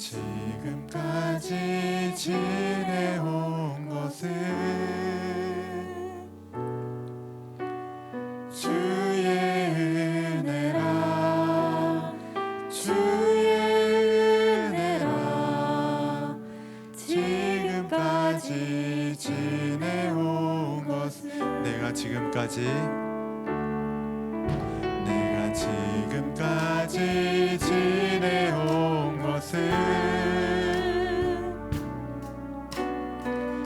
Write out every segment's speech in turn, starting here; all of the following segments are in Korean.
지금까지 지내온 것은 주의 은혜라 주의 은혜라 지금까지 지내온 것은 내가 지금까지 지내온 것은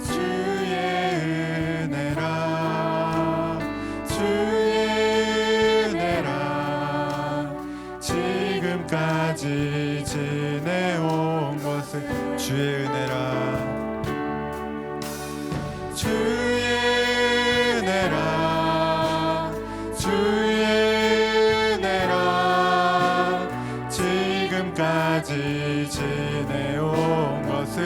주의 은혜라 주의 은혜라 지금까지 지내온 것은 주의 은혜라 주의 은혜라 주의 지금까지 지내온 것은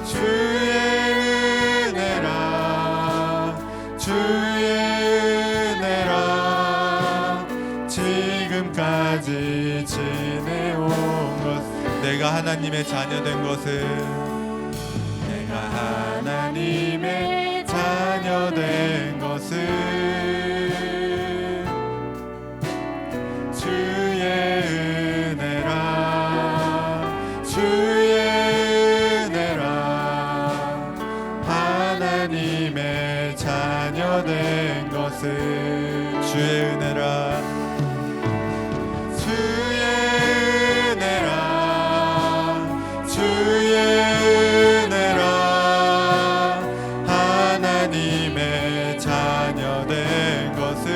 주의 은혜라 주의 은혜라 지금까지 지내온 것은 내가 하나님의 자녀된 것은 내가 하나님의 자녀된 것은 주의 은혜라 주의 은혜라 하나님의 자녀된 것은 주의 은혜라 주의 은혜라 주의 은혜라 하나님의 자녀된 것은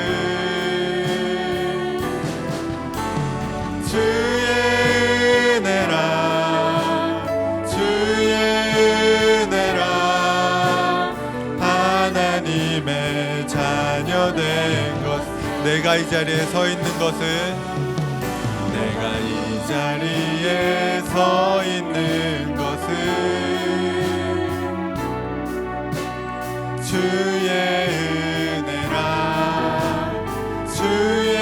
주의 은혜라 주의 은혜라 하나님의 자녀된 것 내가 이 자리에 서 있는 것은 내가 이 자리에 서 있는 것은 주의 은혜라 주의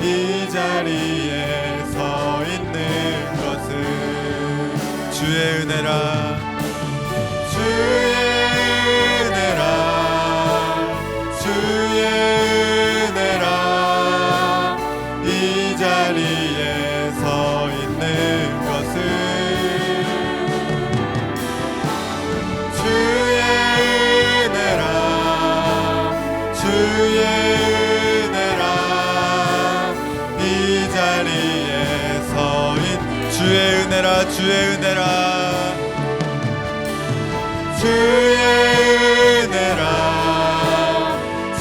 이 자리에 서 있는 것은 주의 은혜라 주의 은혜라 주의 은혜라 이 자리에 서 있는 것은 주의 은혜라 주의 이 자리에 서 있는 주의 은혜라 주의 은혜라 주의 은혜라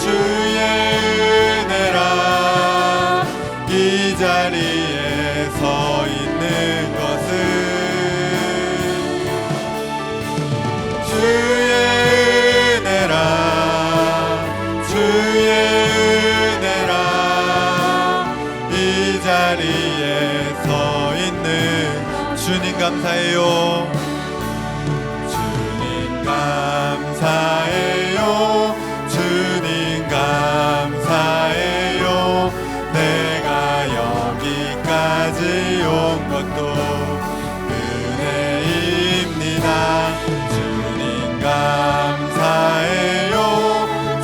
주의 은혜라 이 자리에 서 있는 것은 주의 은혜라 주의 은혜라 이 자리에 서 있는 주님 감사해요 주님 감사해요 주님 감사해요 내가 여기까지 온 것도 은혜입니다 주님 감사해요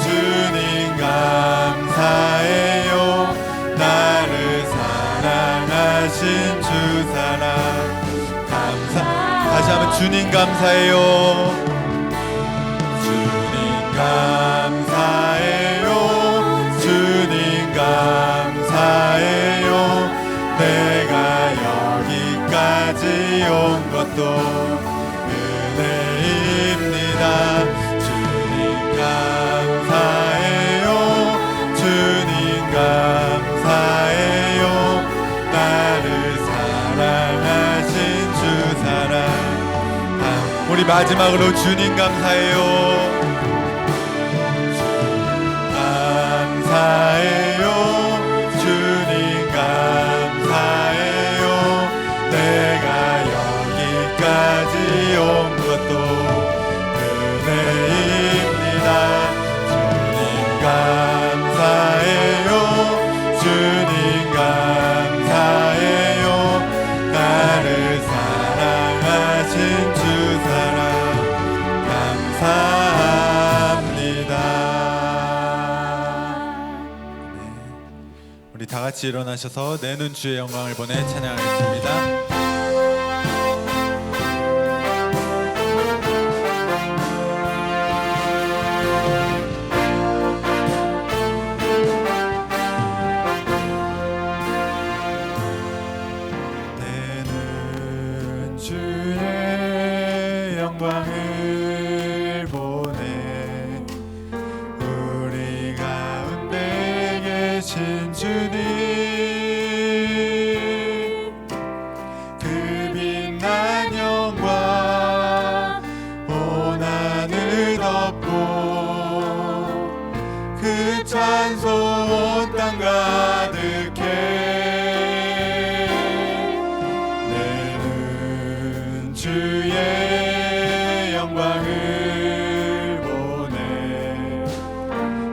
주님 감사해요 나를 사랑하신 주 사랑 감사 다시 한번 주님 감사해요 주님 감사해요 주님 감사해요 내가 여기까지 온 것도 은혜입니다 주님 감사해요 주님 감사해요 나를 사랑하신 주 사랑 우리 마지막으로 주님 감사해요 감사해요 주님 감사해요 내가 여기까지 온 것도 은혜입니다 주님 감사해요 우리 다 같이 일어나셔서 내는 주의 영광을 보내 찬양하겠습니다. 찬송 온 땅 가득해 내는 주의 영광을 보내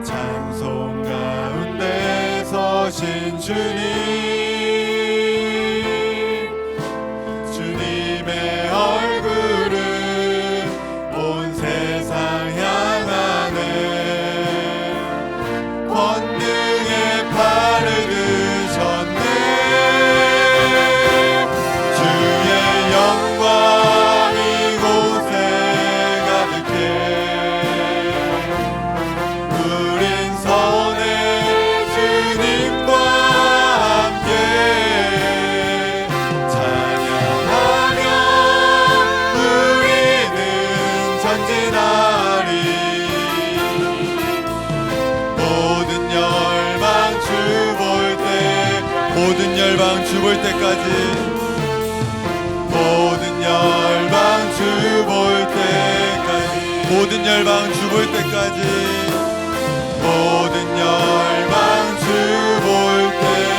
찬송 가운데 서신 주님 주님의 얼굴은 온 세상 향하네 권능의 팔을 드셨네 주의 영광 이곳에 가득해 우린 선의 주님과 함께 찬양하며 우리는 전진하리 모든 열방 주 볼 때까지 모든 열방 주 볼 때까지 모든 열방 주 볼 때까지 모든 열방 주 볼 때까지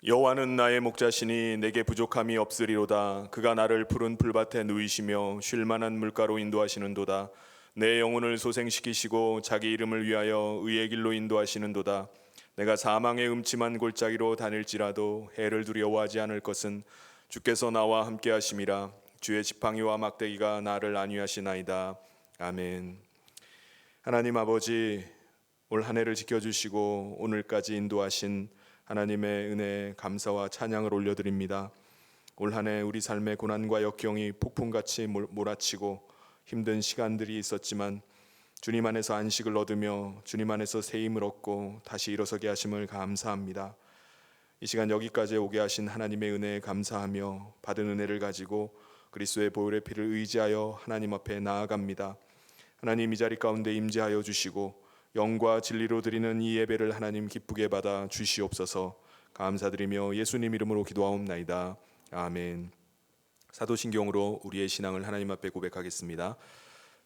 여호와는 나의 목자시니 내게 부족함이 없으리로다. 그가 나를 푸른 풀밭에 누이시며 쉴만한 물가로 인도하시는도다. 내 영혼을 소생시키시고 자기 이름을 위하여 의의 길로 인도하시는도다. 내가 사망의 음침한 골짜기로 다닐지라도 해를 두려워하지 않을 것은 주께서 나와 함께 하심이라. 주의 지팡이와 막대기가 나를 안위하시나이다. 아멘. 하나님 아버지, 올 한 해를 지켜주시고 오늘까지 인도하신 하나님의 은혜에 감사와 찬양을 올려드립니다. 올 한 해 우리 삶의 고난과 역경이 폭풍같이 몰아치고 힘든 시간들이 있었지만 주님 안에서 안식을 얻으며 주님 안에서 새 힘을 얻고 다시 일어서게 하심을 감사합니다. 이 시간 여기까지 오게 하신 하나님의 은혜에 감사하며 받은 은혜를 가지고 그리스도의 보혈의 피를 의지하여 하나님 앞에 나아갑니다. 하나님, 이 자리 가운데 임재하여 주시고 영과 진리로 드리는 이 예배를 하나님 기쁘게 받아 주시옵소서. 감사드리며 예수님 이름으로 기도하옵나이다. 아멘. 사도신경으로 우리의 신앙을 하나님 앞에 고백하겠습니다.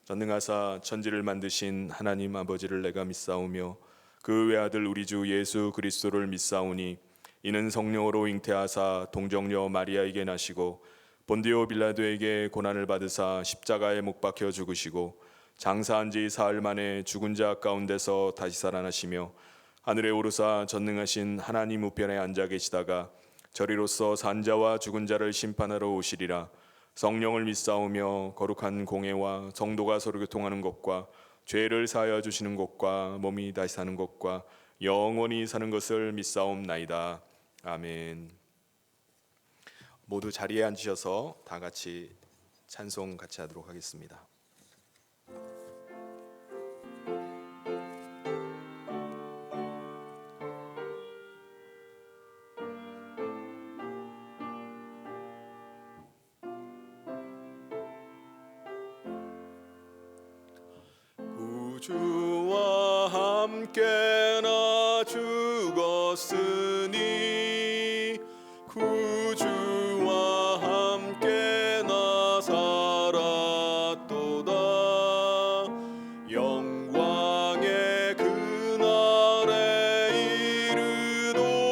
전능하사 천지를 만드신 하나님 아버지를 내가 믿사오며 그 외아들 우리 주 예수 그리스도를 믿사오니 이는 성령으로 잉태하사 동정녀 마리아에게 나시고 본디오 빌라도에게 고난을 받으사 십자가에 못 박혀 죽으시고 장사한 지 사흘 만에 죽은 자 가운데서 다시 살아나시며 하늘에 오르사 전능하신 하나님 우편에 앉아 계시다가 저리로서 산자와 죽은 자를 심판하러 오시리라. 성령을 믿사오며 거룩한 공회와 성도가 서로 교통하는 것과 죄를 사하여 주시는 것과 몸이 다시 사는 것과 영원히 사는 것을 믿사옵나이다. 아멘. 모두 자리에 앉으셔서 다 같이 찬송 같이 하도록 하겠습니다. 주와 함께 나 죽었으니 구주와 함께 나 살았도다. 영광의 그날에 이르도록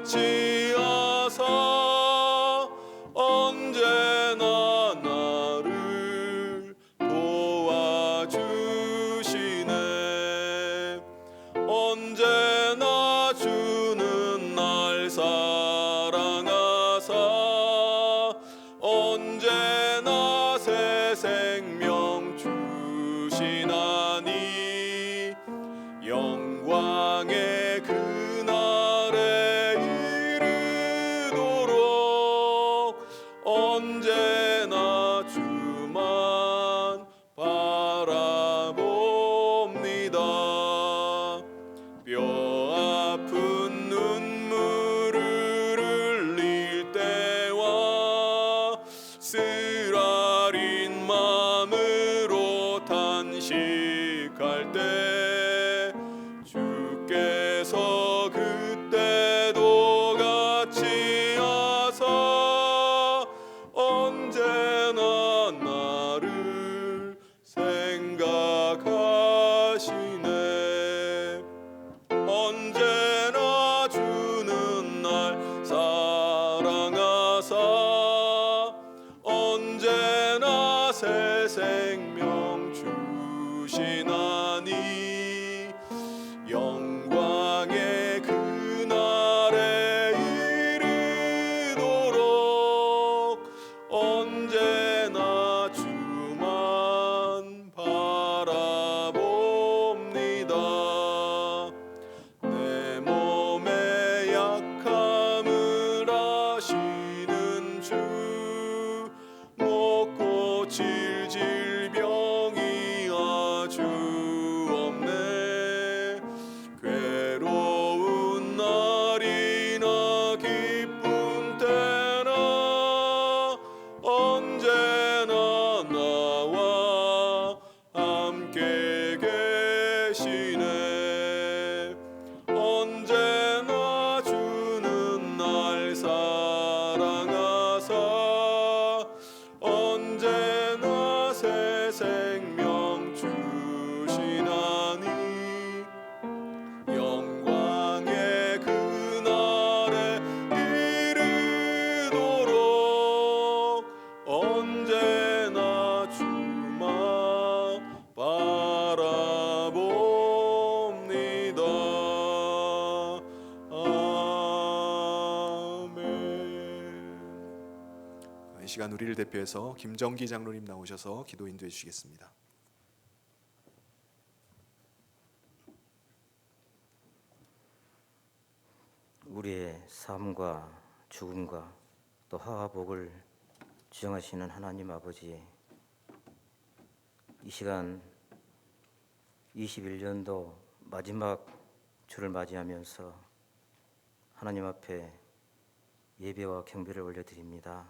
같이 하사 언제나 나를 도와주시네. 언제나 주는 날 사랑하사 언제나 새 생명 주시나니 영광의 그날에 이르도록 언제나 주만 바라봅니다. 뼈 아픈 눈물을 흘릴 때와 쓰라린 마음으로 탄식할 때 주께서 그때도 같이 하사 언제나 나를 생각하시네. 언제나 주는 날 사랑하사 언제나 새 생명 주시나니 영광의 그날에 이르도록 언제나 주만 바라봅니다. 내 몸의 약함을 아시는 주 못 고칠 질병이 아주 없네. 괴로운 날이나 기쁜 때나 언제나 나와 함께 계시네. 언제나 주는 날 사랑하사 언제나 새 생명 주시나니 영광의 그날에 이르도록 언제나 주만 바라봅니다. 아멘. 이 시간 우리를 대표해서 김정기 장로님 나오셔서 기도 인도해 주시겠습니다. 우리의 삶과 죽음과 또 화화복을 주장하시는 하나님 아버지, 이 시간 21년도 마지막 주를 맞이하면서 하나님 앞에 예배와 경배를 올려드립니다.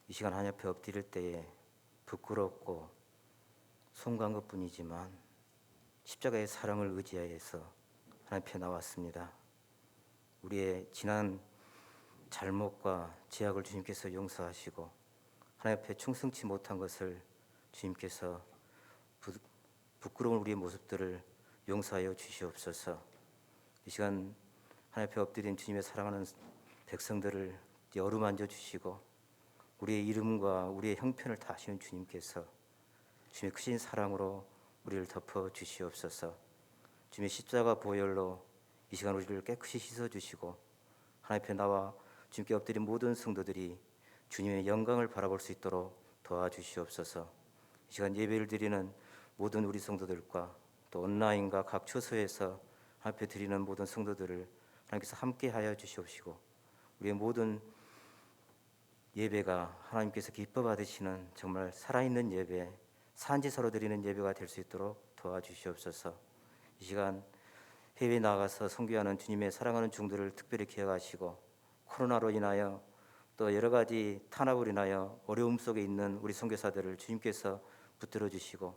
이 시간 하나님 앞에 엎드릴 때에 부끄럽고 송구한 것뿐이지만 십자가의 사랑을 의지하여서 하나님 앞에 나왔습니다. 우리의 지난 잘못과 죄악을 주님께서 용서하시고 하나님 앞에 충성치 못한 것을 주님께서 부끄러운 우리의 모습들을 용서하여 주시옵소서. 이 시간 하나님 앞에 엎드린 주님의 사랑하는 백성들을 어루만져 주시고 우리의 이름과 우리의 형편을 다 아시는 주님께서 주님의 크신 사랑으로 우리를 덮어 주시옵소서. 주님의 십자가 보혈로 이 시간 우리를 깨끗이 씻어주시고 하나님 앞에 나와 주님께 엎드린 모든 성도들이 주님의 영광을 바라볼 수 있도록 도와주시옵소서. 이 시간 예배를 드리는 모든 우리 성도들과 또 온라인과 각 처소에서 하나님 앞에 드리는 모든 성도들을 하나님께서 함께하여 주시옵시고 우리의 모든 예배가 하나님께서 기뻐 받으시는 정말 살아있는 예배, 산지사로 드리는 예배가 될 수 있도록 도와주시옵소서. 이 시간 해외에 나가서 선교하는 주님의 사랑하는 종들을 특별히 기억하시고 코로나로 인하여 또 여러 가지 탄압으로 인하여 어려움 속에 있는 우리 선교사들을 주님께서 붙들어 주시고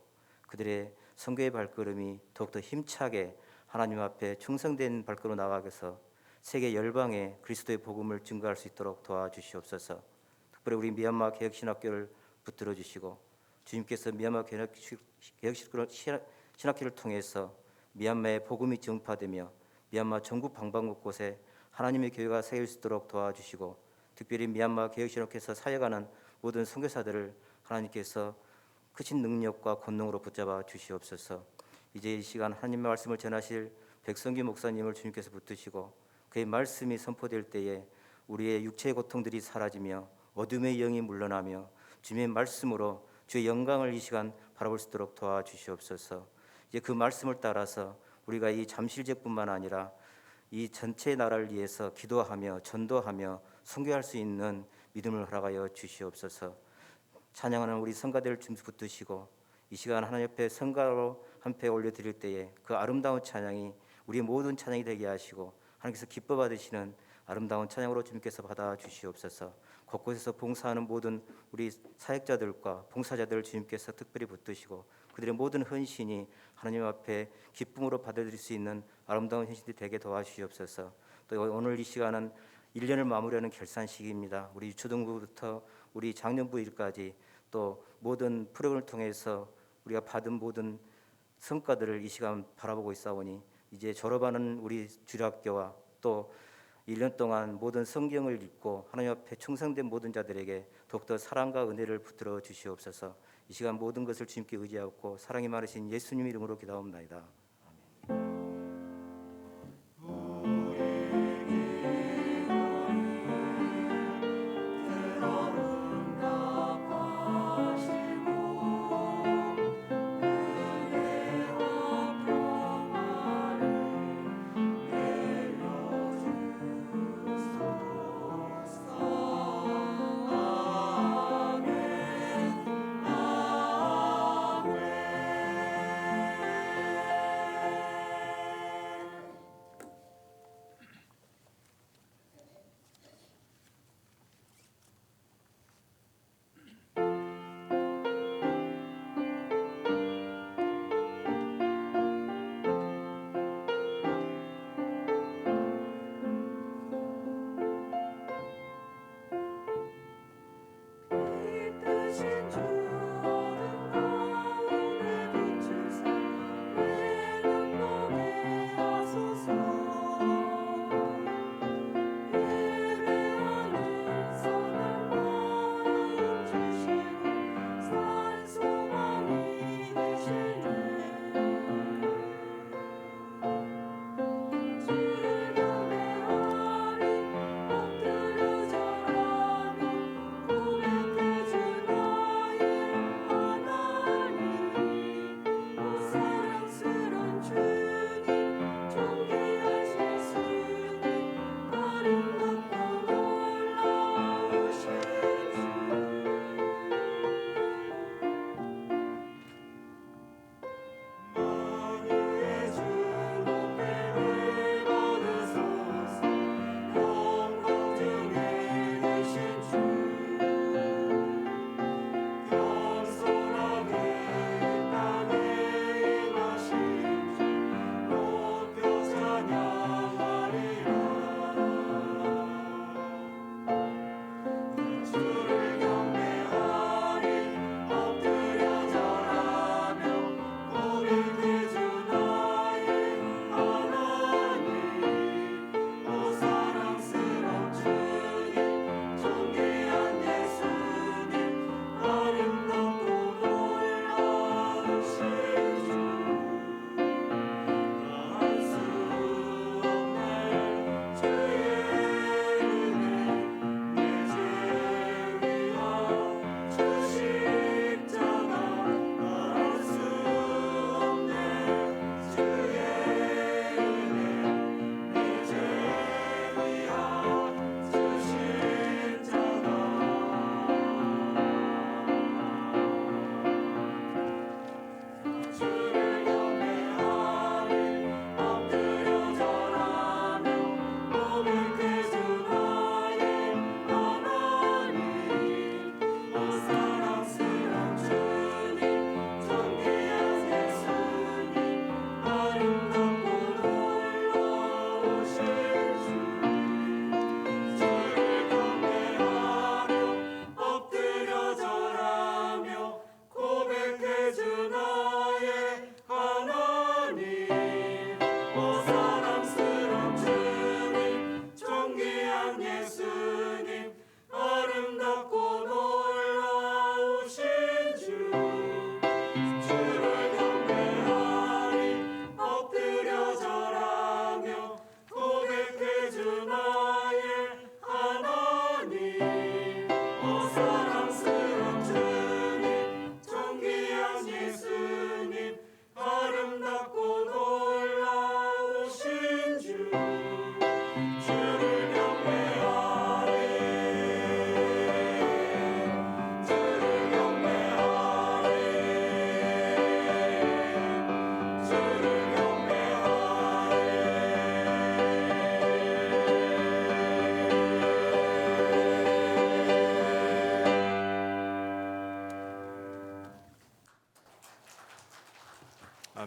그들의 선교의 발걸음이 더욱더 힘차게 하나님 앞에 충성된 발걸음으로 나아가서 세계 열방에 그리스도의 복음을 증거할 수 있도록 도와주시옵소서. 특별히 우리 미얀마 개혁신학교를 붙들어 주시고 주님께서 미얀마 개혁신학교를 통해서 미얀마의 복음이 전파되며 미얀마 전국 방방곳곳에 하나님의 교회가 세울 수 있도록 도와주시고 특별히 미얀마 개혁신학회에서 사역하는 모든 선교사들을 하나님께서 크신 능력과 권능으로 붙잡아 주시옵소서. 이제 이 시간 하나님의 말씀을 전하실 백성규 목사님을 주님께서 붙드시고 그의 말씀이 선포될 때에 우리의 육체의 고통들이 사라지며 어둠의 영이 물러나며 주님의 말씀으로 주의 영광을 이 시간 바라볼 수 있도록 도와주시옵소서. 이제 그 말씀을 따라서 우리가 이 잠실제뿐만 아니라 이 전체 나라를 위해서 기도하며 전도하며 선교할 수 있는 믿음을 허락하여 주시옵소서. 찬양하는 우리 성가대를 주님 붙드시고 이 시간 하나님 옆에 성가로 한패 올려드릴 때에 그 아름다운 찬양이 우리 모든 찬양이 되게 하시고 하나님께서 기뻐 받으시는 아름다운 찬양으로 주님께서 받아 주시옵소서. 곳곳에서 봉사하는 모든 우리 사역자들과 봉사자들을 주님께서 특별히 붙드시고 그들의 모든 헌신이 하나님 앞에 기쁨으로 받아들일 수 있는 아름다운 헌신이 되게 도와주시옵소서. 또 오늘 이 시간은 1년을 마무리하는 결산식입니다. 우리 유초등부부터 우리 작년부일까지 또 모든 프로그램을 통해서 우리가 받은 모든 성과들을 이 시간 바라보고 있사오니 이제 졸업하는 우리 주일학교와 또 1년 동안 모든 성경을 읽고 하나님 앞에 충성된 모든 자들에게 더욱더 사랑과 은혜를 붙들어 주시옵소서. 이 시간 모든 것을 주님께 의지하고 사랑이 많으신 예수님 이름으로 기도합니다.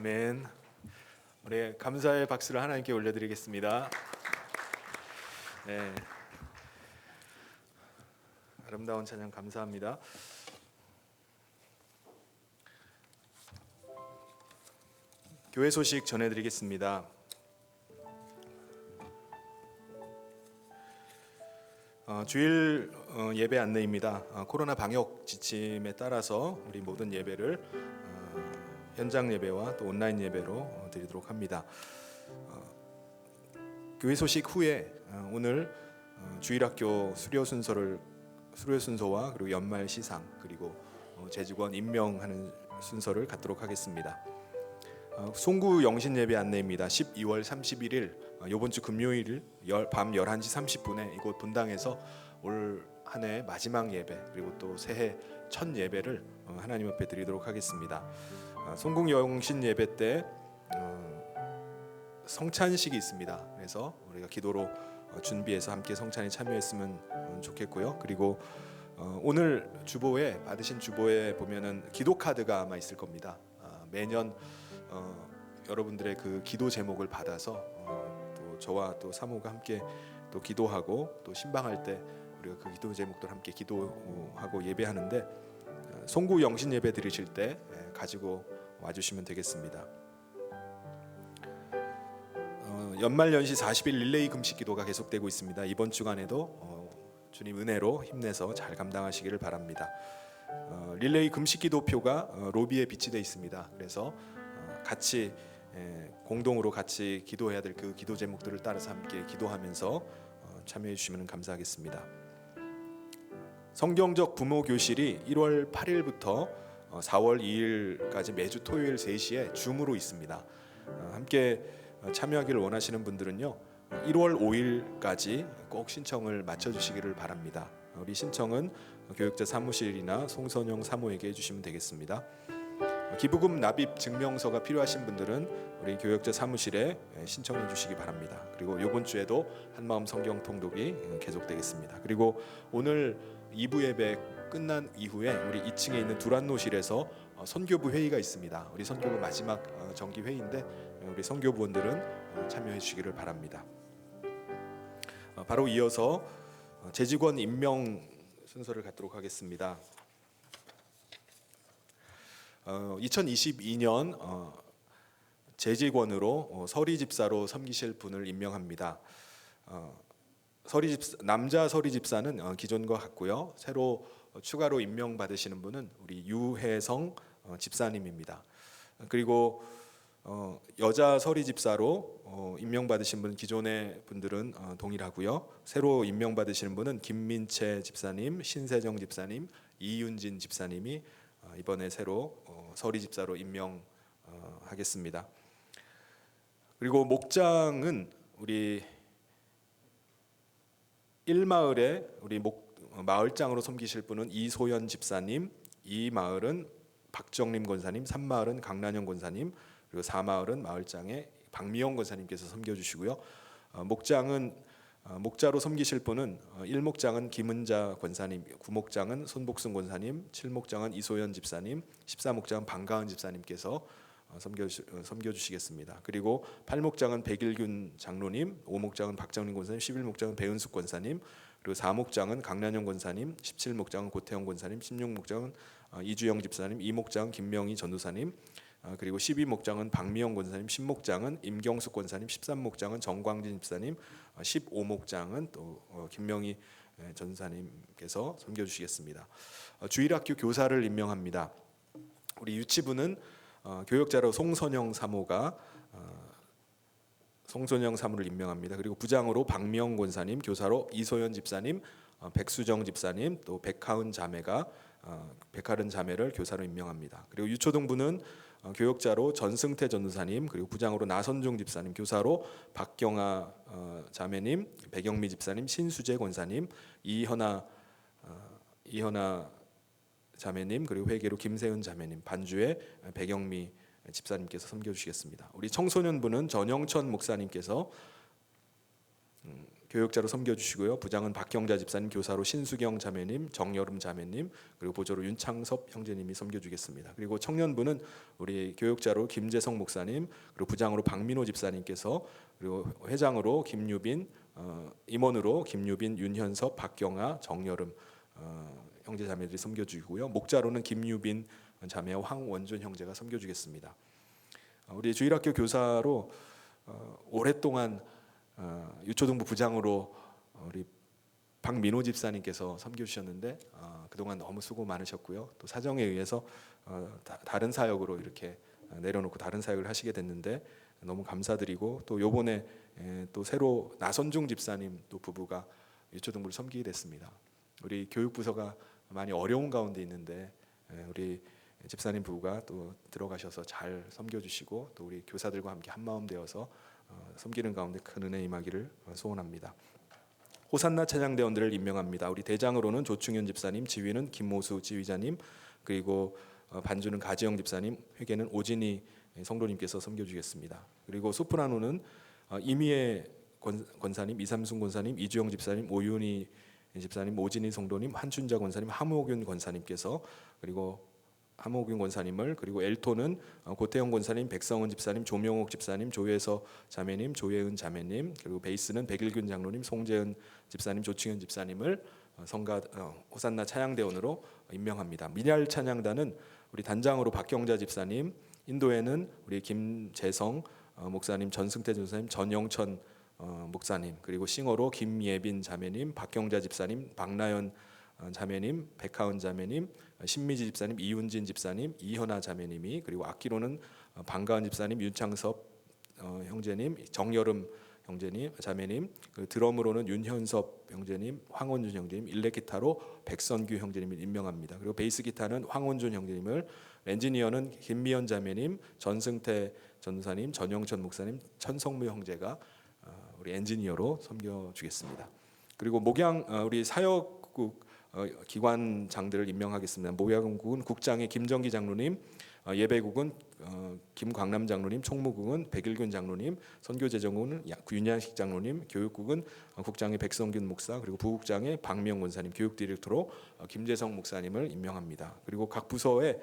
아멘. 우리 감사의 박수를 하나님께 올려드리겠습니다. 네. 아름다운 찬양 감사합니다. 교회 소식 전해드리겠습니다. 주일 예배 안내입니다. 코로나 방역 지침에 따라서 우리 모든 예배를 현장 예배와 또 온라인 예배로 드리도록 합니다. 교회 소식 후에 오늘 주일학교 수료 순서와 그리고 연말 시상 그리고 재직원 임명하는 순서를 갖도록 하겠습니다. 송구 영신 예배 안내입니다. 12월 31일 이번 주 금요일 밤 11시 30분에 이곳 분당에서 올 한 해 마지막 예배 그리고 또 새해 첫 예배를 하나님 앞에 드리도록 하겠습니다. 송구 영신 예배 때 성찬식이 있습니다. 그래서 우리가 기도로 준비해서 함께 성찬에 참여했으면 좋겠고요. 그리고 오늘 주보에 받으신 주보에 보면은 기도 카드가 아마 있을 겁니다. 매년 여러분들의 그 기도 제목을 받아서 또 저와 또 사모가 함께 또 기도하고 또 신방할 때 우리가 그 기도 제목들 함께 기도하고 예배하는데 송구 영신 예배 드리실 때 가지고 와주시면 되겠습니다. 연말연시 40일 릴레이 금식 기도가 계속되고 있습니다. 이번 주간에도 주님 은혜로 힘내서 잘 감당하시기를 바랍니다. 릴레이 금식 기도표가 로비에 비치되어 있습니다. 그래서 같이 공동으로 같이 기도해야 될 그 기도 제목들을 따라서 함께 기도하면서 참여해 주시면 감사하겠습니다. 성경적 부모 교실이 1월 8일부터 4월 2일까지 매주 토요일 3시에 줌으로 있습니다. 함께 참여하기를 원하시는 분들은요 1월 5일까지 꼭 신청을 맞춰주시기를 바랍니다. 우리 신청은 교육자 사무실이나 송선영 사모에게 해주시면 되겠습니다. 기부금 납입 증명서가 필요하신 분들은 우리 교육자 사무실에 신청해 주시기 바랍니다. 그리고 이번 주에도 한마음 성경 통독이 계속되겠습니다. 그리고 오늘 2부 예배 끝난 이후에 우리 2층에 있는 두란노실에서 선교부 회의가 있습니다. 우리 선교부 마지막 정기 회의인데 우리 선교부원들은 참여해 주시기를 바랍니다. 바로 이어서 재직원 임명 순서를 갖도록 하겠습니다. 2022년 재직원으로 서리집사로 섬기실 분을 임명합니다. 남자 서리집사는 기존과 같고요. 새로 추가로 임명받으시는 분은 우리 유혜성 집사님입니다. 그리고 여자 서리집사로 임명받으신 분 기존의 분들은 동일하고요. 새로 임명받으시는 분은 김민채 집사님, 신세정 집사님, 이윤진 집사님이 이번에 새로 서리집사로 임명하겠습니다. 그리고 목장은 우리 1마을에 우리 마을장으로 섬기실 분은 이소연 집사님, 2마을은 박정림 권사님, 3마을은 강란영 권사님, 그리고 4마을은 마을장에 박미영 권사님께서 섬겨주시고요. 목자로 섬기실 분은 1목장은 김은자 권사님, 9목장은 손복승 권사님, 7목장은 이소연 집사님, 14목장은 방가은 집사님께서 섬겨주시겠습니다. 그리고 8목장은 백일균 장로님, 5목장은 박정림 권사님, 11목장은 배은숙 권사님, 그리고 4목장은 강란영 권사님, 17목장은 고태영 권사님, 16목장은 이주영 집사님, 2목장은 김명희 전도사님, 그리고 12목장은 박미영 권사님, 10목장은 임경숙 권사님, 13목장은 정광진 집사님, 15목장은 또 김명희 전사님께서 섬겨주시겠습니다. 주일학교 교사를 임명합니다. 우리 유치부는 교역자로 송선영 사모가 송선영 사모를 임명합니다. 그리고 부장으로 박미영 권사님, 교사로 이소연 집사님, 백수정 집사님, 또 백하은 자매를 교사로 임명합니다. 그리고 유초등부는 교역자로 전승태 전도사님, 그리고 부장으로 나선종 집사님, 교사로 박경아 자매님, 백영미 집사님, 신수재 권사님, 이현아 자매님, 그리고 회계로 김세은 자매님, 반주에 백영미 집사님께서 섬겨주시겠습니다. 우리 청소년부는 전영천 목사님께서 교육자로 섬겨주시고요. 부장은 박경자 집사님, 교사로 신수경 자매님, 정여름 자매님, 그리고 보조로 윤창섭 형제님이 섬겨주겠습니다. 그리고 청년부는 우리 교육자로 김재성 목사님, 그리고 부장으로 박민호 집사님께서, 그리고 회장으로 김유빈, 임원으로 김유빈, 윤현섭, 박경아, 정여름 형제 자매들이 섬겨주고요. 목자로는 김유빈 자매와 황원준 형제가 섬겨주겠습니다. 우리 주일학교 교사로 오랫동안 유초등부 부장으로 우리 박민호 집사님께서 섬겨주셨는데 그동안 너무 수고 많으셨고요. 또 사정에 의해서 다른 사역으로 이렇게 내려놓고 다른 사역을 하시게 됐는데 너무 감사드리고, 또 요번에 또 새로 나선중 집사님 또 부부가 유초등부를 섬기게 됐습니다. 우리 교육부서가 많이 어려운 가운데 있는데 우리 집사님 부부가 또 들어가셔서 잘 섬겨주시고, 또 우리 교사들과 함께 한마음 되어서 섬기는 가운데 큰 은혜 임하기를 소원합니다. 호산나 찬양대원들을 임명합니다. 우리 대장으로는 조충현 집사님, 지휘는 김모수 지휘자님, 그리고 반주는 가지영 집사님, 회계는 오진희 성도님께서 섬겨주겠습니다. 그리고 소프라노는 이미애 권사님, 이삼순 권사님, 이주영 집사님, 오윤희 집사님, 오진희 성도님, 한춘자 권사님, 함옥윤 권사님께서, 그리고 함옥윤 권사님을, 그리고 엘토는 고태영 권사님, 백성은 집사님, 조명옥 집사님, 조혜서 자매님, 조혜은 자매님, 그리고 베이스는 백일균 장로님, 송재은 집사님, 조충현 집사님을 성가 호산나 찬양대원으로 임명합니다. 민얄 찬양단은 우리 단장으로 박경자 집사님, 인도에는 우리 김재성 목사님, 전승태 전사님, 전영천 목사님, 그리고 싱어로 김예빈 자매님, 박경자 집사님, 박나연 자매님, 백하은 자매님, 신미지 집사님, 이윤진 집사님, 이현아 자매님이, 그리고 악기로는 방가은 집사님, 윤창섭 형제님, 정여름 형제님, 자매님, 그 드럼으로는 윤현섭 형제님, 황원준 형제님, 일렉기타로 백선규 형제님을 임명합니다. 그리고 베이스 기타는 황원준 형제님을, 엔지니어는 김미연 자매님, 전승태 전사님, 전영천 목사님, 천성무 형제가 우리 엔지니어로 섬겨주겠습니다. 그리고 목양 우리 사역국 기관장들을 임명하겠습니다. 목양국은 국장의 김정기 장로님, 예배국은 김광남 장로님, 총무국은 백일균 장로님, 선교재정국은 윤양식 장로님, 교육국은 국장의 백성균 목사, 그리고 부국장의 박명 권사님, 교육디렉터로 김재성 목사님을 임명합니다. 그리고 각 부서의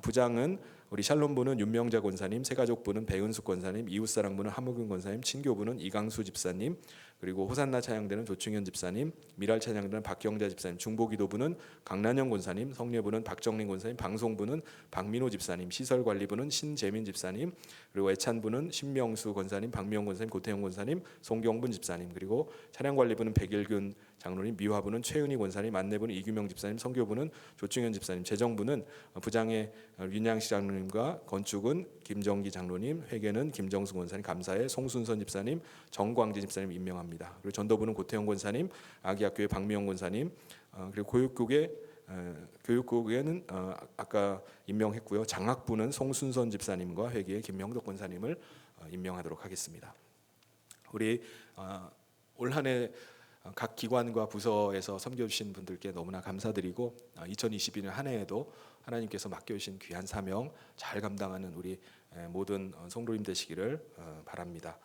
부장은 우리 샬롬부는 윤명자 권사님, 새가족부는 배은숙 권사님, 이웃사랑부는 함흑윤 권사님, 친교부는 이강수 집사님, 그리고 호산나 찬양대는 조충현 집사님, 미랄 찬양대는 박경자 집사님, 중보기도부는 강난영 권사님, 성례부는 박정린 권사님, 방송부는 박민호 집사님, 시설관리부는 신재민 집사님, 그리고 애찬부는 신명수 권사님, 박미영 권사님, 고태영 권사님, 송경분 집사님, 그리고 찬양관리부는 백일균 장로님, 미화부는 최은희 권사님, 안내부는 이규명 집사님, 성교부는 조충현 집사님, 재정부는 부장의 윤양식 장로님과 건축은 김정기 장로님, 회계는 김정수 권사님, 감사의 송순선 집사님, 정광진 집사님 임명합니다. 그리고 전도부는 고태영 권사님, 아기학교의 박미영 권사님, 그리고 교육국에는 아까 임명했고요. 장학부는 송순선 집사님과 회계의 김명덕 권사님을 임명하도록 하겠습니다. 우리 올 한해 각 기관과 부서에서 섬겨주신 분들께 너무나 감사드리고 2022년 한 해에도 하나님께서 맡겨주신 귀한 사명 잘 감당하는 우리 모든 성도님 되시기를 바랍니다.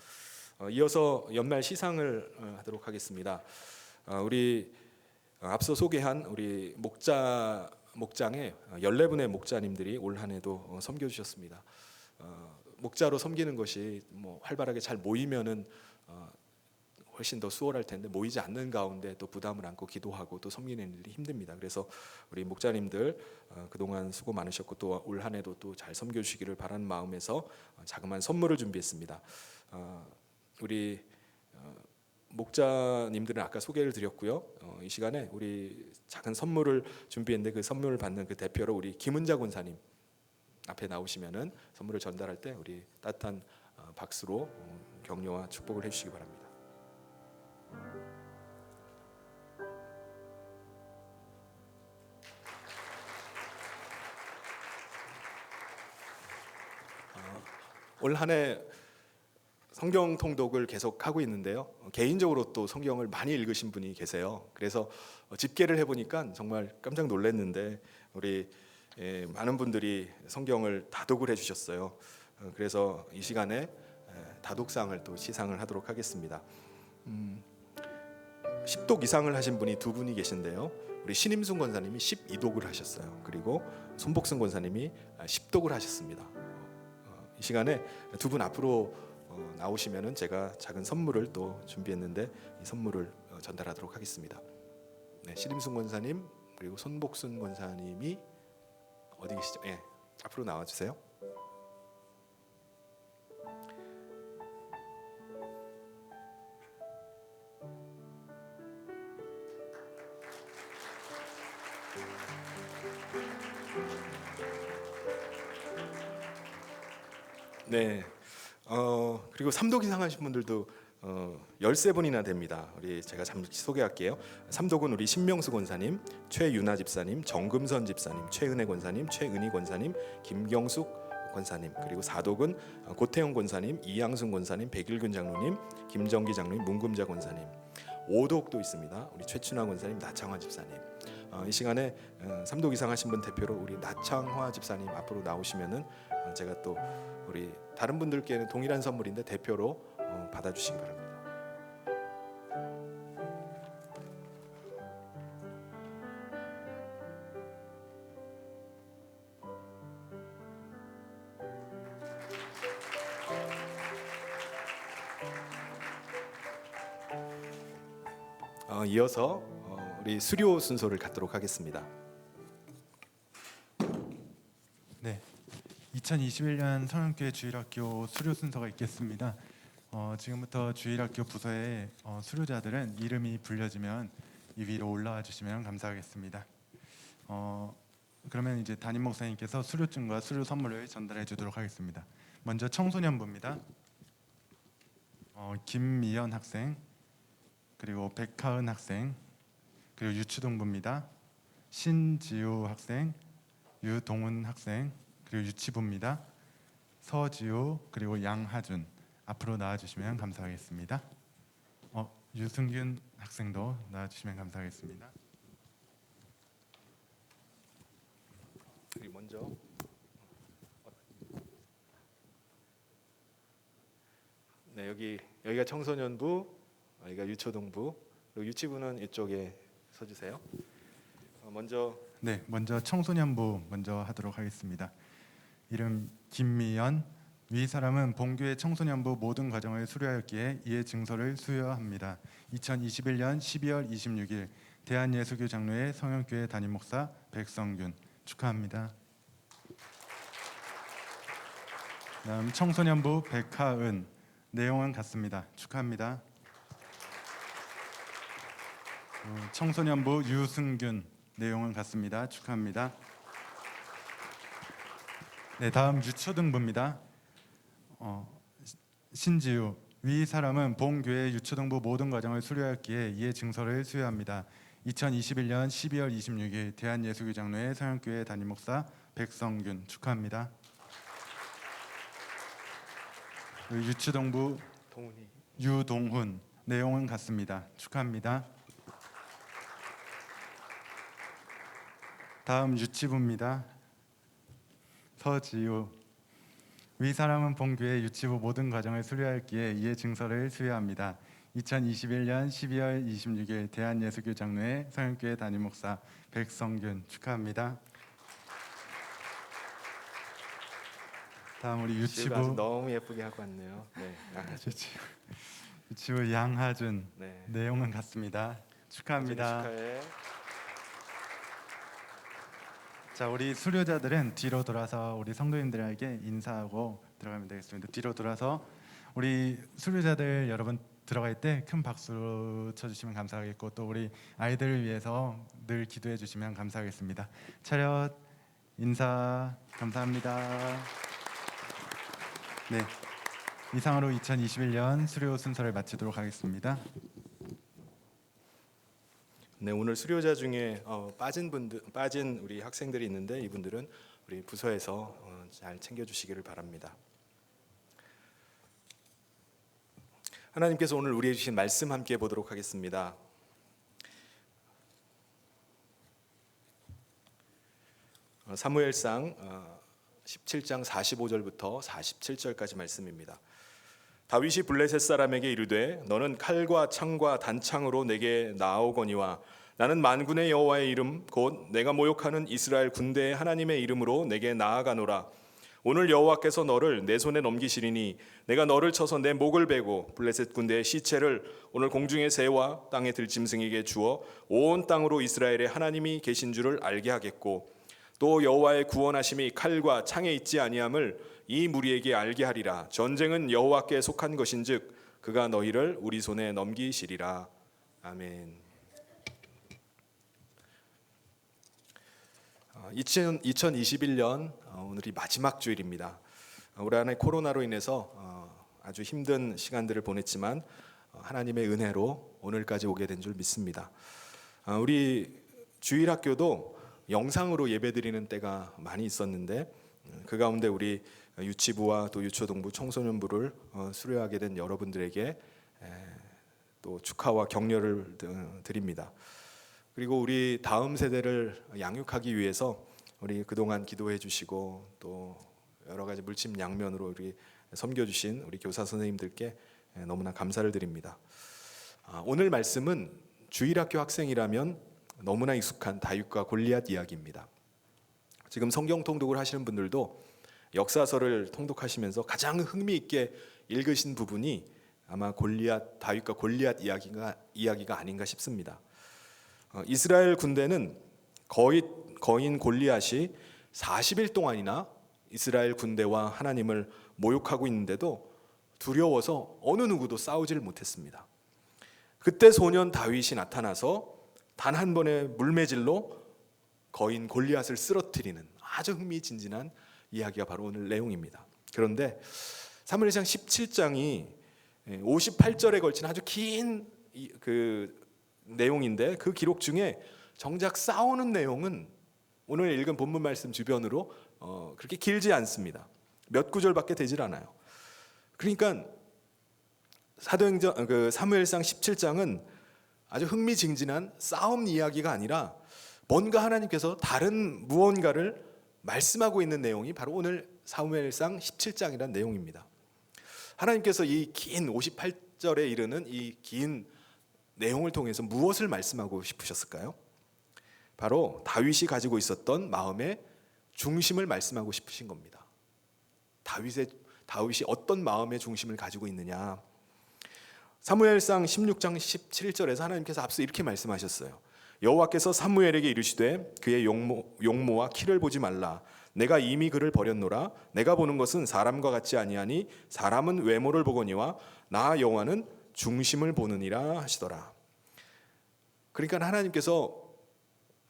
이어서 연말 시상을 하도록 하겠습니다. 우리 앞서 소개한 우리 목장의 14분의 목자님들이 올 한해도 섬겨주셨습니다. 목자로 섬기는 것이 뭐 활발하게 잘 모이면은 훨씬 더 수월할 텐데 모이지 않는 가운데 또 부담을 안고 기도하고 또 섬기는 일이 힘듭니다. 그래서 우리 목자님들 그동안 수고 많으셨고 또 올 한해도 또 잘 섬겨주시기를 바라는 마음에서 자그마한 선물을 준비했습니다. 우리 목자님들은 아까 소개를 드렸고요. 이 시간에 우리 작은 선물을 준비했는데 그 선물을 받는 그 대표로 우리 김은자 권사님 앞에 나오시면은 선물을 전달할 때 우리 따뜻한 박수로 격려와 축복을 해주시기 바랍니다. 올 한해 성경 통독을 계속 하고 있는데요. 개인적으로 또 성경을 많이 읽으신 분이 계세요. 그래서 집계를 해보니까 정말 깜짝 놀랐는데 우리 많은 분들이 성경을 다독을 해주셨어요. 그래서 이 시간에 다독상을 또 시상을 하도록 하겠습니다. 10독 이상을 하신 분이 두 분이 계신데요. 우리 신임순 권사님이 12독을 하셨어요. 그리고 손복승 권사님이 10독을 하셨습니다. 이 시간에 두 분 앞으로 나오시면은 제가 작은 선물을 또 준비했는데 이 선물을 전달하도록 하겠습니다. 네, 신임순 권사님 그리고 손복순 권사님이 어디 계시죠? 예, 앞으로 나와 주세요. 네. 그리고 3독 이상 하신 분들도 13분이나 됩니다. 우리 제가 잠시 소개할게요. 3독은 우리 신명수 권사님, 최윤아 집사님, 정금선 집사님, 최은혜 권사님, 최은희 권사님, 김경숙 권사님, 그리고 4독은 고태영 권사님, 이양순 권사님, 백일균 장로님, 김정기 장로님, 문금자 권사님. 5독도 있습니다. 우리 최춘화 권사님, 나창화 집사님. 이 시간에 3독 이상 하신 분 대표로 우리 나창화 집사님 앞으로 나오시면은 제가 또 우리 다른 분들께는 동일한 선물인데 대표로 받아주시기 바랍니다. 이어서 우리 수료 순서를 갖도록 하겠습니다. 네, 2021년 성현교회 주일학교 수료 순서가 있겠습니다. 지금부터 주일학교 부서의 수료자들은 이름이 불려지면 이 위로 올라와 주시면 감사하겠습니다. 그러면 이제 담임 목사님께서 수료증과 수료 선물을 전달해 주도록 하겠습니다. 먼저 청소년부입니다. 김미연 학생, 그리고 백하은 학생, 그리고 유치동부입니다. 신지우 학생, 유동훈 학생, 그리고 유치부입니다. 서지우, 그리고 양하준 앞으로 나와주시면 감사하겠습니다. 유승균 학생도 나와주시면 감사하겠습니다. 우리 먼저 네, 여기가 청소년부, 여기가 유초동부, 그리고 유치부는 이쪽에 서주세요. 먼저 청소년부 먼저 하도록 하겠습니다. 이름 김미연. 위 사람은 본교회 청소년부 모든 과정을 수료하였기에 이에 증서를 수여합니다. 2021년 12월 26일 대한예수교 장로회 성현교회 담임 목사 백성균 축하합니다. 다음 청소년부 백하은. 내용은 같습니다. 축하합니다. 청소년부 유승균. 내용은 같습니다. 축하합니다. 네, 다음 유초등부입니다. 신지우. 위 사람은 본교회 유초등부 모든 과정을 수료하였기에 이에 증서를 수여합니다. 2021년 12월 26일 대한예수교 장로회 성현교회 담임 목사 백성균 축하합니다. 유치동부 유동훈. 내용은 같습니다. 축하합니다. 다음 유치부입니다. 서지우. 위 사람은 본교회 유치부 모든 과정을 수료하였기에 이에 증서를 수여합니다. 2021년 12월 26일 대한예수교 장로회 성현교회 담임 목사 백성균 축하합니다. 다음 우리 유치부 너무 예쁘게 하고 왔네요. 네, 유치부 양하준. 네. 내용은 같습니다. 축하합니다. 축하해. 자, 우리 수료자들은 뒤로 돌아서 우리 성도님들에게 인사하고 들어가면 되겠습니다. 뒤로 돌아서 우리 수료자들 여러분 들어갈 때 큰 박수 쳐주시면 감사하겠고 또 우리 아이들을 위해서 늘 기도해 주시면 감사하겠습니다. 차렷 인사 감사합니다. 네, 이상으로 2021년 수료 순서를 마치도록 하겠습니다. 네, 오늘 수료자 중에 빠진 우리 학생들이 있는데 이분들은 우리 부서에서 잘 챙겨주시기를 바랍니다. 하나님께서 오늘 우리에게 주신 말씀 함께 보도록 하겠습니다. 사무엘상 17장 45절부터 47절까지 말씀입니다. 다윗이 블레셋 사람에게 이르되 너는 칼과 창과 단창으로 내게 나아오거니와 나는 만군의 여호와의 이름 곧 내가 모욕하는 이스라엘 군대의 하나님의 이름으로 내게 나아가노라. 오늘 여호와께서 너를 내 손에 넘기시리니 내가 너를 쳐서 내 목을 베고 블레셋 군대의 시체를 오늘 공중의 새와 땅의 들짐승에게 주어 온 땅으로 이스라엘의 하나님이 계신 줄을 알게 하겠고 또 여호와의 구원하심이 칼과 창에 있지 아니함을 이 무리에게 알게 하리라. 전쟁은 여호와께 속한 것인즉 그가 너희를 우리 손에 넘기시리라. 아멘. 2021년 오늘이 마지막 주일입니다. 올 한해 코로나로 인해서 아주 힘든 시간들을 보냈지만 하나님의 은혜로 오늘까지 오게 된 줄 믿습니다. 우리 주일학교도 영상으로 예배드리는 때가 많이 있었는데 그 가운데 우리 유치부와 또 유초동부 청소년부를 수료하게 된 여러분들에게 또 축하와 격려를 드립니다. 그리고 우리 다음 세대를 양육하기 위해서 우리 그동안 기도해 주시고 또 여러 가지 물심양면으로 우리 섬겨 주신 우리 교사 선생님들께 너무나 감사를 드립니다. 오늘 말씀은 주일학교 학생이라면 너무나 익숙한 다윗과 골리앗 이야기입니다. 지금 성경 통독을 하시는 분들도 역사서를 통독하시면서 가장 흥미있게 읽으신 부분이 아마 다윗과 골리앗 이야기가 아닌가 싶습니다. 이스라엘 군대는 거인 골리앗이 40일 동안이나 이스라엘 군대와 하나님을 모욕하고 있는데도 두려워서 어느 누구도 싸우지를 못했습니다. 그때 소년 다윗이 나타나서 단 한 번의 물매질로 거인 골리앗을 쓰러뜨리는 아주 흥미진진한 이야기가 바로 오늘 내용입니다. 그런데 사무엘상 17장이 58절에 걸친 아주 긴 그 내용인데 그 기록 중에 정작 싸우는 내용은 오늘 읽은 본문 말씀 주변으로 그렇게 길지 않습니다. 몇 구절밖에 되질 않아요. 그러니까 사무엘상 17장은 아주 흥미진진한 싸움 이야기가 아니라 뭔가 하나님께서 다른 무언가를 말씀하고 있는 내용이 바로 오늘 사무엘상 17장이라는 내용입니다. 하나님께서 이 긴 58절에 이르는 이 긴 내용을 통해서 무엇을 말씀하고 싶으셨을까요? 바로 다윗이 가지고 있었던 마음의 중심을 말씀하고 싶으신 겁니다. 다윗이 어떤 마음의 중심을 가지고 있느냐? 사무엘상 16장 17절에서 하나님께서 앞서 이렇게 말씀하셨어요. 여호와께서 사무엘에게 이르시되 그의 용모와 키를 보지 말라. 내가 이미 그를 버렸노라. 내가 보는 것은 사람과 같지 아니하니 사람은 외모를 보거니와 나 여호와는 중심을 보느니라 하시더라. 그러니까 하나님께서